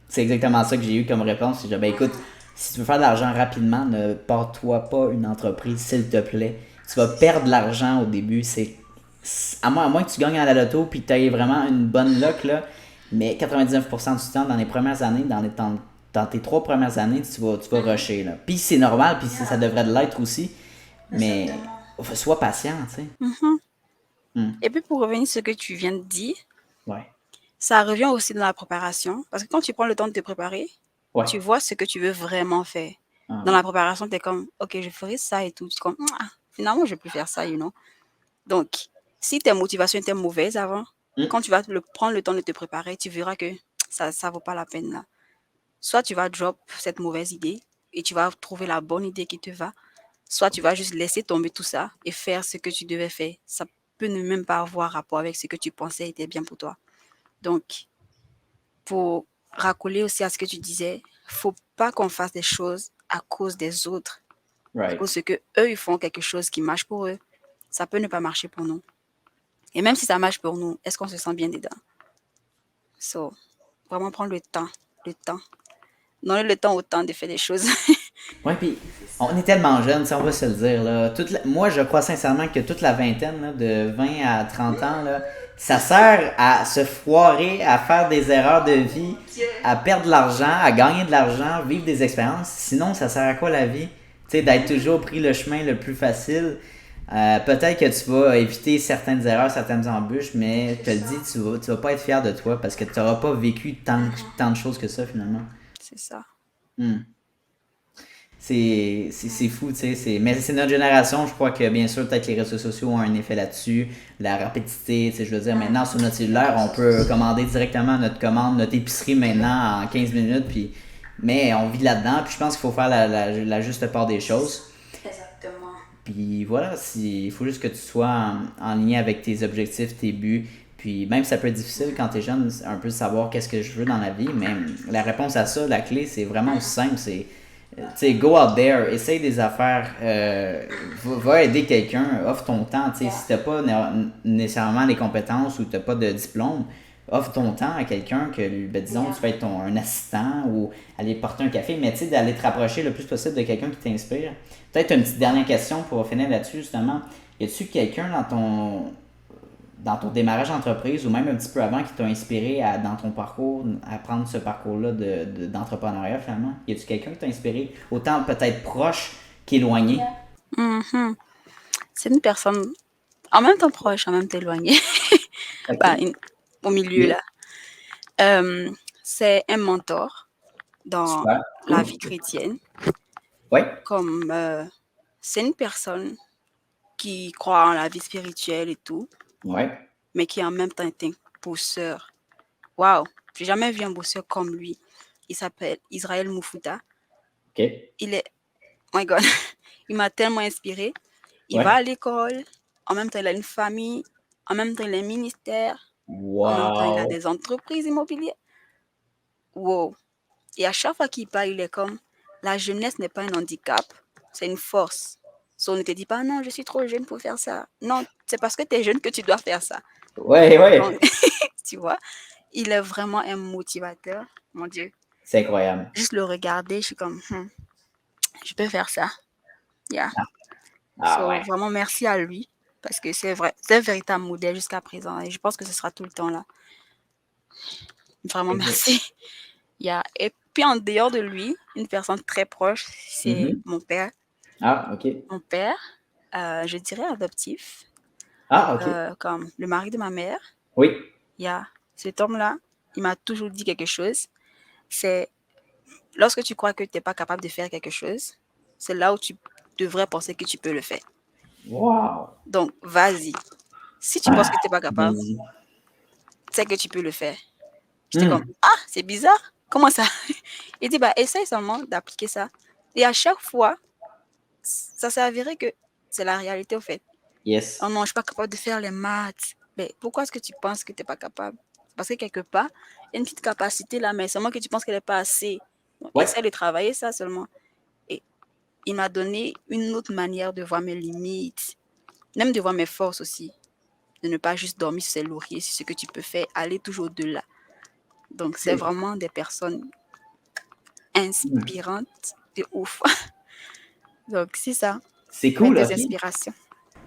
[SPEAKER 1] c'est exactement ça que j'ai eu comme réponse. C'est genre, ben écoute, si tu veux faire de l'argent rapidement, ne porte-toi pas une entreprise, s'il te plaît. Tu vas perdre de l'argent au début. À moins que tu gagnes à la loto puis que tu aies vraiment une bonne luck, là. Mais 99% du temps, dans les premières années, dans tes 3 premières années, tu vas rusher, là. Puis c'est normal, puis ça devrait l'être aussi. Mais sois patient, tu sais.
[SPEAKER 2] Mhm.
[SPEAKER 1] Hmm.
[SPEAKER 2] Et puis pour revenir à ce que tu viens de dire,
[SPEAKER 1] Ouais.
[SPEAKER 2] ça revient aussi dans la préparation. Parce que quand tu prends le temps de te préparer,
[SPEAKER 1] Ouais.
[SPEAKER 2] tu vois ce que tu veux vraiment faire.
[SPEAKER 1] Ah,
[SPEAKER 2] Dans la préparation, tu es comme, OK, je ferai ça et tout. Tu es comme, ah, finalement, je vais plus faire ça, you know. Donc, si tes motivations étaient mauvaises avant,
[SPEAKER 1] hmm.
[SPEAKER 2] quand tu vas prendre le temps de te préparer, tu verras que ça ne vaut pas la peine là. Soit tu vas drop cette mauvaise idée et tu vas trouver la bonne idée qui te va, soit tu vas juste laisser tomber tout ça et faire ce que tu devais faire. Ça peut ne même pas avoir rapport avec ce que tu pensais était bien pour toi. Donc, pour raccoler aussi à ce que tu disais, faut pas qu'on fasse des choses à cause des autres, à
[SPEAKER 1] Right.
[SPEAKER 2] cause que eux ils font quelque chose qui marche pour eux. Ça peut ne pas marcher pour nous. Et même si ça marche pour nous, est-ce qu'on se sent bien dedans? So, vraiment prendre le temps, le temps. Donner le temps au temps de faire des choses.
[SPEAKER 1] Ouais, puis on est tellement jeunes, on va se le dire. Là. Moi, je crois sincèrement que toute la vingtaine, là, de 20 à 30 ans, là, ça sert à se foirer, à faire des erreurs de vie, à perdre de l'argent, à gagner de l'argent, vivre des expériences. Sinon, ça sert à quoi la vie? Tu sais, d'être toujours pris le chemin le plus facile. Peut-être que tu vas éviter certaines erreurs, certaines embûches, mais je te le dis, tu vas pas être fier de toi parce que tu n'auras pas vécu tant de choses que ça finalement.
[SPEAKER 2] C'est ça.
[SPEAKER 1] Hmm. C'est fou, tu sais. Mais c'est notre génération, je crois que bien sûr, peut-être les réseaux sociaux ont un effet là-dessus. La rapidité, tu sais, je veux dire, maintenant sur notre cellulaire, on peut commander directement notre commande, notre épicerie maintenant en 15 minutes, puis, mais on vit là-dedans, puis je pense qu'il faut faire la juste part des choses.
[SPEAKER 2] Exactement.
[SPEAKER 1] Puis voilà, il faut juste que tu sois en ligne avec tes objectifs, tes buts. Puis même si ça peut être difficile quand tu es jeune, un peu savoir qu'est-ce que je veux dans la vie, mais la réponse à ça, la clé, c'est vraiment aussi simple. C'est, tu sais, go out there, essaye des affaires, va aider quelqu'un, offre ton temps. Tu sais, si t'as pas nécessairement les compétences ou t'as pas de diplôme, offre ton temps à quelqu'un que, ben, disons, tu peux être un assistant ou aller porter un café, mais tu sais, d'aller te rapprocher le plus possible de quelqu'un qui t'inspire. Peut-être une petite dernière question pour finir là-dessus, justement. Y a-tu quelqu'un dans ton démarrage d'entreprise ou même un petit peu avant qui t'a inspiré dans ton parcours, à prendre ce parcours-là d'entrepreneuriat finalement? Y a-tu quelqu'un qui t'a inspiré, autant peut-être proche qu'éloigné?
[SPEAKER 2] Mhm. C'est une personne en même temps proche, en même temps éloignée.
[SPEAKER 1] Ok.
[SPEAKER 2] Bah, au milieu
[SPEAKER 1] Oui.
[SPEAKER 2] là. C'est un mentor dans
[SPEAKER 1] Super.
[SPEAKER 2] la
[SPEAKER 1] Cool.
[SPEAKER 2] vie chrétienne.
[SPEAKER 1] Oui.
[SPEAKER 2] Comme c'est une personne qui croit en la vie spirituelle et tout,
[SPEAKER 1] Oui.
[SPEAKER 2] mais qui en même temps est bosseur. Waouh, j'ai jamais vu un bosseur comme lui. Il s'appelle Israël Moufouta.
[SPEAKER 1] OK.
[SPEAKER 2] Il est, oh my God, il m'a tellement inspiré. Il va
[SPEAKER 1] Ouais.
[SPEAKER 2] à l'école, en même temps il a une famille, en même temps il a un ministère, en même temps il a
[SPEAKER 1] Wow!
[SPEAKER 2] des entreprises immobilières. Wow. Et à chaque fois qu'il parle, il est comme, la jeunesse n'est pas un handicap, c'est une force. So, on ne te dit pas, non, je suis trop jeune pour faire ça. Non, c'est parce que tu es jeune que tu dois faire ça.
[SPEAKER 1] Ouais,
[SPEAKER 2] Donc,
[SPEAKER 1] ouais.
[SPEAKER 2] tu vois, il est vraiment un motivateur, mon Dieu.
[SPEAKER 1] C'est incroyable.
[SPEAKER 2] Juste le regarder, je suis comme, je peux faire ça. Yeah.
[SPEAKER 1] Ah
[SPEAKER 2] So,
[SPEAKER 1] ouais.
[SPEAKER 2] vraiment, merci à lui, parce que c'est vrai, c'est un véritable modèle jusqu'à présent, et je pense que ce sera tout le temps là. Vraiment,
[SPEAKER 1] Exact.
[SPEAKER 2] merci. Et puis, en dehors de lui, une personne très proche, c'est
[SPEAKER 1] Mhm.
[SPEAKER 2] mon père.
[SPEAKER 1] Ah, OK.
[SPEAKER 2] Mon père, je dirais adoptif,
[SPEAKER 1] Ah, OK.
[SPEAKER 2] comme le mari de ma mère.
[SPEAKER 1] Oui.
[SPEAKER 2] Cet homme-là, il m'a toujours dit quelque chose. C'est lorsque tu crois que tu n'es pas capable de faire quelque chose, c'est là où tu devrais penser que tu peux le faire.
[SPEAKER 1] Wow!
[SPEAKER 2] Donc, vas-y. Si tu penses
[SPEAKER 1] Ah,
[SPEAKER 2] que tu n'es pas
[SPEAKER 1] bien
[SPEAKER 2] capable,
[SPEAKER 1] dit.
[SPEAKER 2] c'est que tu peux le faire. J'étais comme,
[SPEAKER 1] Hmm.
[SPEAKER 2] ah, c'est bizarre. Comment ça? Il dit, bah, essaye seulement d'appliquer ça. Et à chaque fois, ça s'est avéré que c'est la réalité, au fait. Oh
[SPEAKER 1] Yes.
[SPEAKER 2] non, je suis pas capable de faire les maths. Mais pourquoi est-ce que tu penses que tu n'es pas capable? Parce que quelque part, il y a une petite capacité là, mais seulement que tu penses qu'elle n'est pas assez. Donc,
[SPEAKER 1] Ouais.
[SPEAKER 2] essaie de travailler ça seulement. Et il m'a donné une autre manière de voir mes limites, même de voir mes forces aussi. De ne pas juste dormir sur ses lauriers, sur ce que tu peux faire, aller toujours au-delà. Donc, c'est
[SPEAKER 1] C'est
[SPEAKER 2] vraiment des personnes
[SPEAKER 1] hmm.
[SPEAKER 2] inspirantes de ouf. Donc, c'est ça,
[SPEAKER 1] C'est
[SPEAKER 2] mes
[SPEAKER 1] cool,
[SPEAKER 2] deux
[SPEAKER 1] OK.
[SPEAKER 2] inspirations.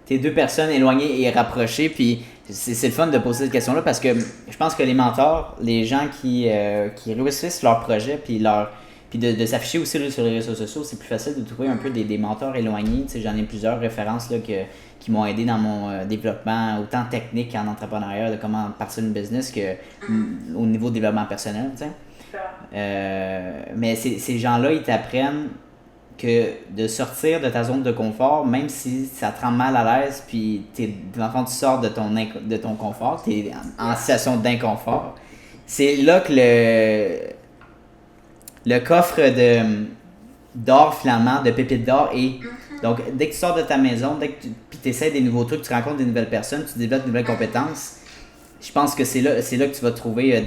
[SPEAKER 1] T'es deux personnes éloignées et rapprochées, puis c'est le fun de poser cette question-là parce que je pense que les mentors, les gens qui réussissent leur projet, puis de s'afficher aussi là, sur les réseaux sociaux, c'est plus facile de trouver un peu des mentors éloignés. Tu sais, j'en ai plusieurs références là, qui m'ont aidé dans mon développement, autant technique qu'en entrepreneuriat, de comment partir une business que au niveau développement personnel. Tu sais. Mais ces gens-là, ils t'apprennent que de sortir de ta zone de confort, même si ça te rend mal à l'aise, puis dans le fond, tu sors de ton confort, tu es en situation d'inconfort, c'est là que le coffre d'or, finalement, de pépites d'or est. Donc, dès que tu sors de ta maison, dès que tu essaies des nouveaux trucs, tu rencontres des nouvelles personnes, tu développes de nouvelles compétences, je pense que c'est là que tu vas trouver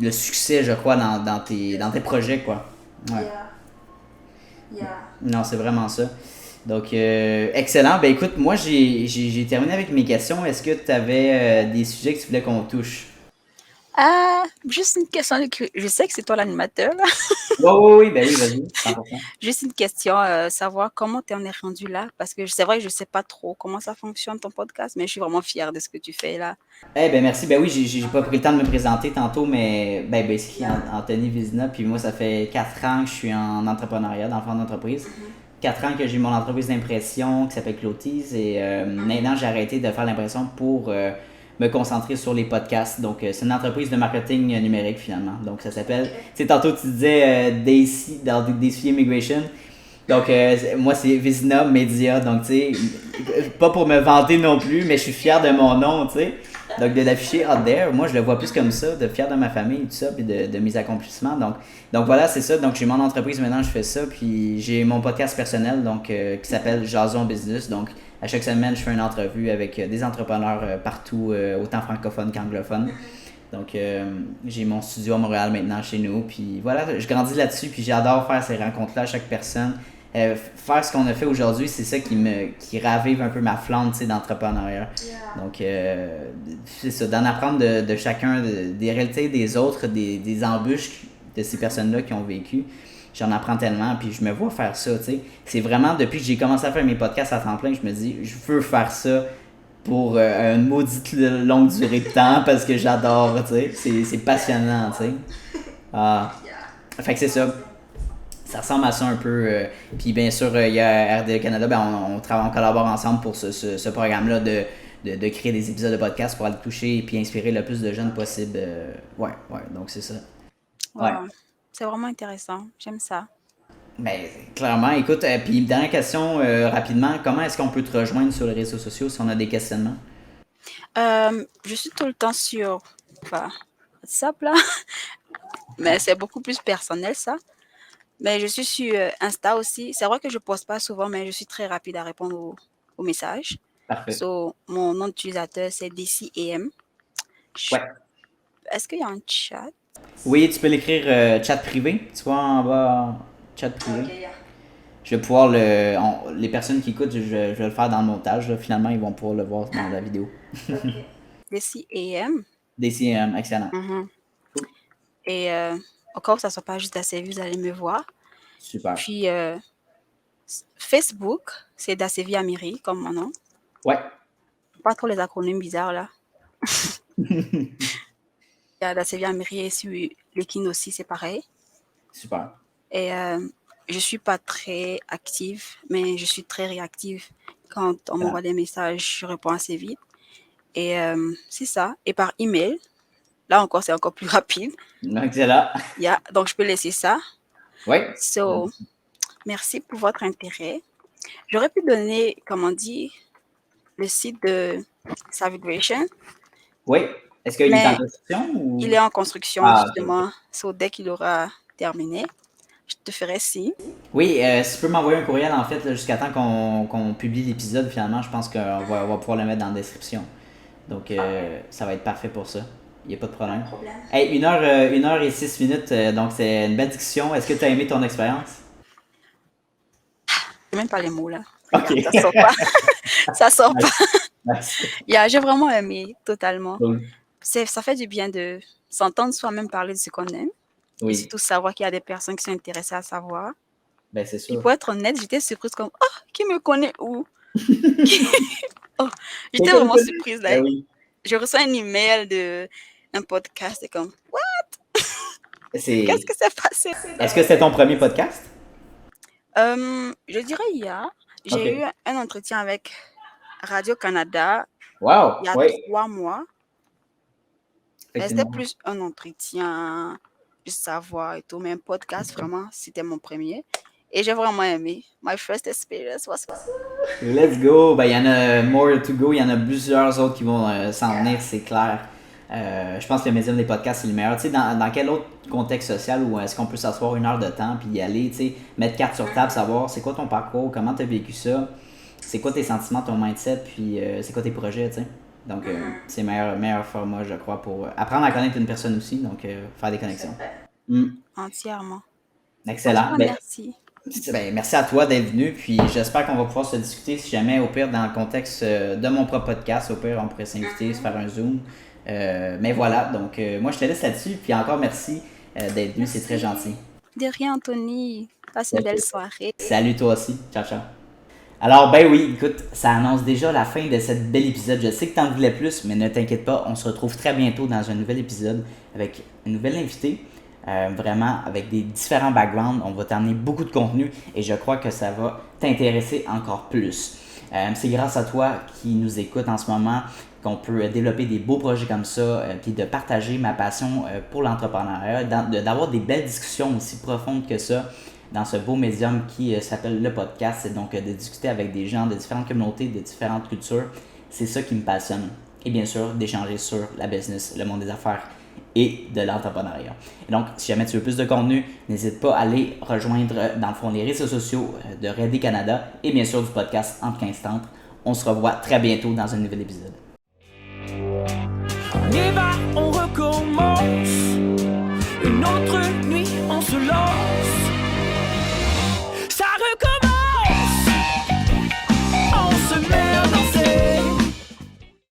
[SPEAKER 1] le succès, je crois, dans tes projets, quoi. Ouais. Non, c'est vraiment ça. Donc, excellent. Ben écoute, moi, j'ai terminé avec mes questions. Est-ce que tu avais des sujets que tu voulais qu'on touche?
[SPEAKER 2] Ah, juste une question. Je sais que c'est toi l'animateur, là.
[SPEAKER 1] Oui, oui, oui, ben oui, vas-y, 100%.
[SPEAKER 2] Juste une question, savoir comment tu en es rendu là, parce que c'est vrai que je sais pas trop comment ça fonctionne ton podcast, mais je suis vraiment fière de ce que tu fais là.
[SPEAKER 1] Eh ben merci. Ben oui, j'ai pas pris le temps de me présenter tantôt, mais ben basically, Anthony Vizina, puis moi, ça fait 4 ans que je suis en entrepreneuriat, dans le fond d'entreprise. 4 ans que j'ai mon entreprise d'impression qui s'appelle Clotis, et maintenant, j'ai arrêté de faire l'impression pour me concentrer sur les podcasts. Donc, c'est une entreprise de marketing numérique finalement. Donc, ça s'appelle, tu sais, tantôt tu disais Daisy, dans Daisy Immigration. Donc, moi, c'est Vizina Media. Donc, tu sais, pas pour me vanter non plus, mais je suis fier de mon nom, tu sais. Donc, de l'afficher out there, moi, je le vois plus comme ça, de fier de ma famille et tout ça, puis de mes accomplissements. Donc voilà, c'est ça. Donc, j'ai mon entreprise maintenant, je fais ça. Puis, j'ai mon podcast personnel, donc, qui s'appelle Jason Business. Donc, à chaque semaine, je fais une entrevue avec des entrepreneurs partout, autant francophones qu'anglophones. Donc, j'ai mon studio à Montréal maintenant chez nous. Puis voilà, je grandis là-dessus. Puis j'adore faire ces rencontres-là à chaque personne. Faire ce qu'on a fait aujourd'hui, c'est ça qui ravive un peu ma flamme d'entrepreneuriat. Donc, c'est ça, d'en apprendre de chacun, des réalités des autres, des embûches de ces personnes-là qui ont vécu. J'en apprends tellement, puis je me vois faire ça, tu sais. C'est vraiment, depuis que j'ai commencé à faire mes podcasts à temps plein, je me dis, je veux faire ça pour une maudite longue durée de temps parce que j'adore, tu sais. C'est passionnant, tu sais. Ah. Fait que c'est ça. Ça ressemble à ça un peu. Puis bien sûr, il y a RDE Canada, ben on collabore ensemble pour ce programme-là de créer des épisodes de podcast pour aller toucher et puis inspirer le plus de jeunes possible. Ouais, donc c'est ça. Ouais.
[SPEAKER 2] Wow, c'est vraiment intéressant, j'aime ça.
[SPEAKER 1] Ben, clairement, écoute, puis dernière question rapidement, comment est-ce qu'on peut te rejoindre sur les réseaux sociaux si on a des questionnements?
[SPEAKER 2] Je suis tout le temps sur WhatsApp là, mais c'est beaucoup plus personnel ça. Mais je suis sur Insta aussi. C'est vrai que je poste pas souvent, mais je suis très rapide à répondre aux messages.
[SPEAKER 1] Parfait.
[SPEAKER 2] So, mon nom d'utilisateur, c'est DCAM.
[SPEAKER 1] Ouais.
[SPEAKER 2] Est-ce qu'il y a un chat?
[SPEAKER 1] Oui, tu peux l'écrire chat privé. Tu vois en bas, chat privé.
[SPEAKER 2] Okay, yeah.
[SPEAKER 1] Je vais pouvoir les personnes qui écoutent, je vais le faire dans le montage. Là. Finalement, ils vont pouvoir le voir dans la vidéo.
[SPEAKER 2] Okay. DCAM.
[SPEAKER 1] DCM, excellent.
[SPEAKER 2] Mm-hmm. Cool. Et encore, ça ne soit pas juste assez, vous allez me voir.
[SPEAKER 1] Super.
[SPEAKER 2] Puis, Facebook, c'est Dasevi Amiri, comme mon nom.
[SPEAKER 1] Ouais.
[SPEAKER 2] Pas trop les acronymes bizarres, là. Il y a Dasevi Amiri et sur LinkedIn aussi, c'est pareil.
[SPEAKER 1] Super.
[SPEAKER 2] Et je suis pas très active, mais je suis très réactive. Quand on m'envoie des messages, je réponds assez vite. Et c'est ça. Et par email, là encore, c'est encore plus rapide.
[SPEAKER 1] Excellent.
[SPEAKER 2] Yeah, donc, je peux laisser ça.
[SPEAKER 1] Oui.
[SPEAKER 2] So, merci pour votre intérêt. J'aurais pu donner, comme on dit, le site de Savigration.
[SPEAKER 1] Oui. Est-ce qu'il est en construction ou...
[SPEAKER 2] Il est en construction, justement. Okay. So, dès qu'il aura terminé, je te ferai signe.
[SPEAKER 1] Oui, si tu peux m'envoyer un courriel, en fait, là, jusqu'à temps qu'on publie l'épisode, finalement, je pense qu'on va pouvoir le mettre dans la description. Donc, ça va être parfait pour ça. Il n'y a pas de problème. Hey, 1h et 6 minutes, donc c'est une belle discussion. Est-ce que tu as aimé ton expérience?
[SPEAKER 2] Je même pas les mots, là.
[SPEAKER 1] Okay.
[SPEAKER 2] Ça sort pas. Ça sort pas. Yeah, j'ai vraiment aimé, totalement. Cool. Ça fait du bien de s'entendre soi-même parler de ce qu'on aime. Oui. Et surtout savoir qu'il y a des personnes qui sont intéressées à savoir.
[SPEAKER 1] Ben, c'est sûr.
[SPEAKER 2] Et pour être honnête, j'étais surprise comme « Oh, qui me connaît où? » Oh, j'étais vraiment surprise. Là. Ben oui. Je reçois un email d'un podcast et comme « What? » Qu'est-ce que c'est passé?
[SPEAKER 1] Est-ce que c'est ton premier podcast?
[SPEAKER 2] Je dirais j'ai eu un entretien avec Radio-Canada il y a 3 mois. C'était plus un entretien, juste savoir et tout, mais un podcast, vraiment, c'était mon premier. Et j'ai vraiment aimé. My first experience was...
[SPEAKER 1] Let's go! Ben, il y en a more to go. Il y en a plusieurs autres qui vont s'en venir, c'est clair. Je pense que le médium des podcasts, c'est le meilleur. Tu sais, dans quel autre contexte social où est-ce qu'on peut s'asseoir 1 heure de temps puis y aller, tu sais, mettre carte sur table, savoir c'est quoi ton parcours, comment tu as vécu ça, c'est quoi tes sentiments, ton mindset, puis c'est quoi tes projets, tu sais. Donc, c'est le meilleur format, je crois, pour apprendre à connaître une personne aussi, donc faire des connexions.
[SPEAKER 2] Entièrement.
[SPEAKER 1] Excellent.
[SPEAKER 2] Merci.
[SPEAKER 1] Merci à toi d'être venu, puis j'espère qu'on va pouvoir se discuter si jamais, au pire, dans le contexte de mon propre podcast, au pire, on pourrait s'inviter, se faire un Zoom. Mais voilà, donc moi, je te laisse là-dessus, puis encore merci d'être venu, c'est très gentil.
[SPEAKER 2] De rien, Anthony. Passe une belle soirée.
[SPEAKER 1] Salut toi aussi. Ciao, ciao. Alors, ben oui, écoute, ça annonce déjà la fin de cet bel épisode. Je sais que t'en voulais plus, mais ne t'inquiète pas, on se retrouve très bientôt dans un nouvel épisode avec une nouvelle invitée. Vraiment, avec des différents backgrounds, on va t'emmener beaucoup de contenu et je crois que ça va t'intéresser encore plus. C'est grâce à toi qui nous écoute en ce moment qu'on peut développer des beaux projets comme ça, puis de partager ma passion pour l'entrepreneuriat, d'avoir des belles discussions aussi profondes que ça dans ce beau médium qui s'appelle le podcast. C'est donc de discuter avec des gens de différentes communautés, de différentes cultures. C'est ça qui me passionne. Et bien sûr, d'échanger sur la business, le monde des affaires et de l'entrepreneuriat. Et donc, si jamais tu veux plus de contenu, n'hésite pas à aller rejoindre, dans le fond, les réseaux sociaux de Ready Canada et bien sûr du podcast Entre 15 Tentes. On se revoit très bientôt dans un nouvel épisode.
[SPEAKER 3] On y va, on recommence. Une autre nuit, on se lance.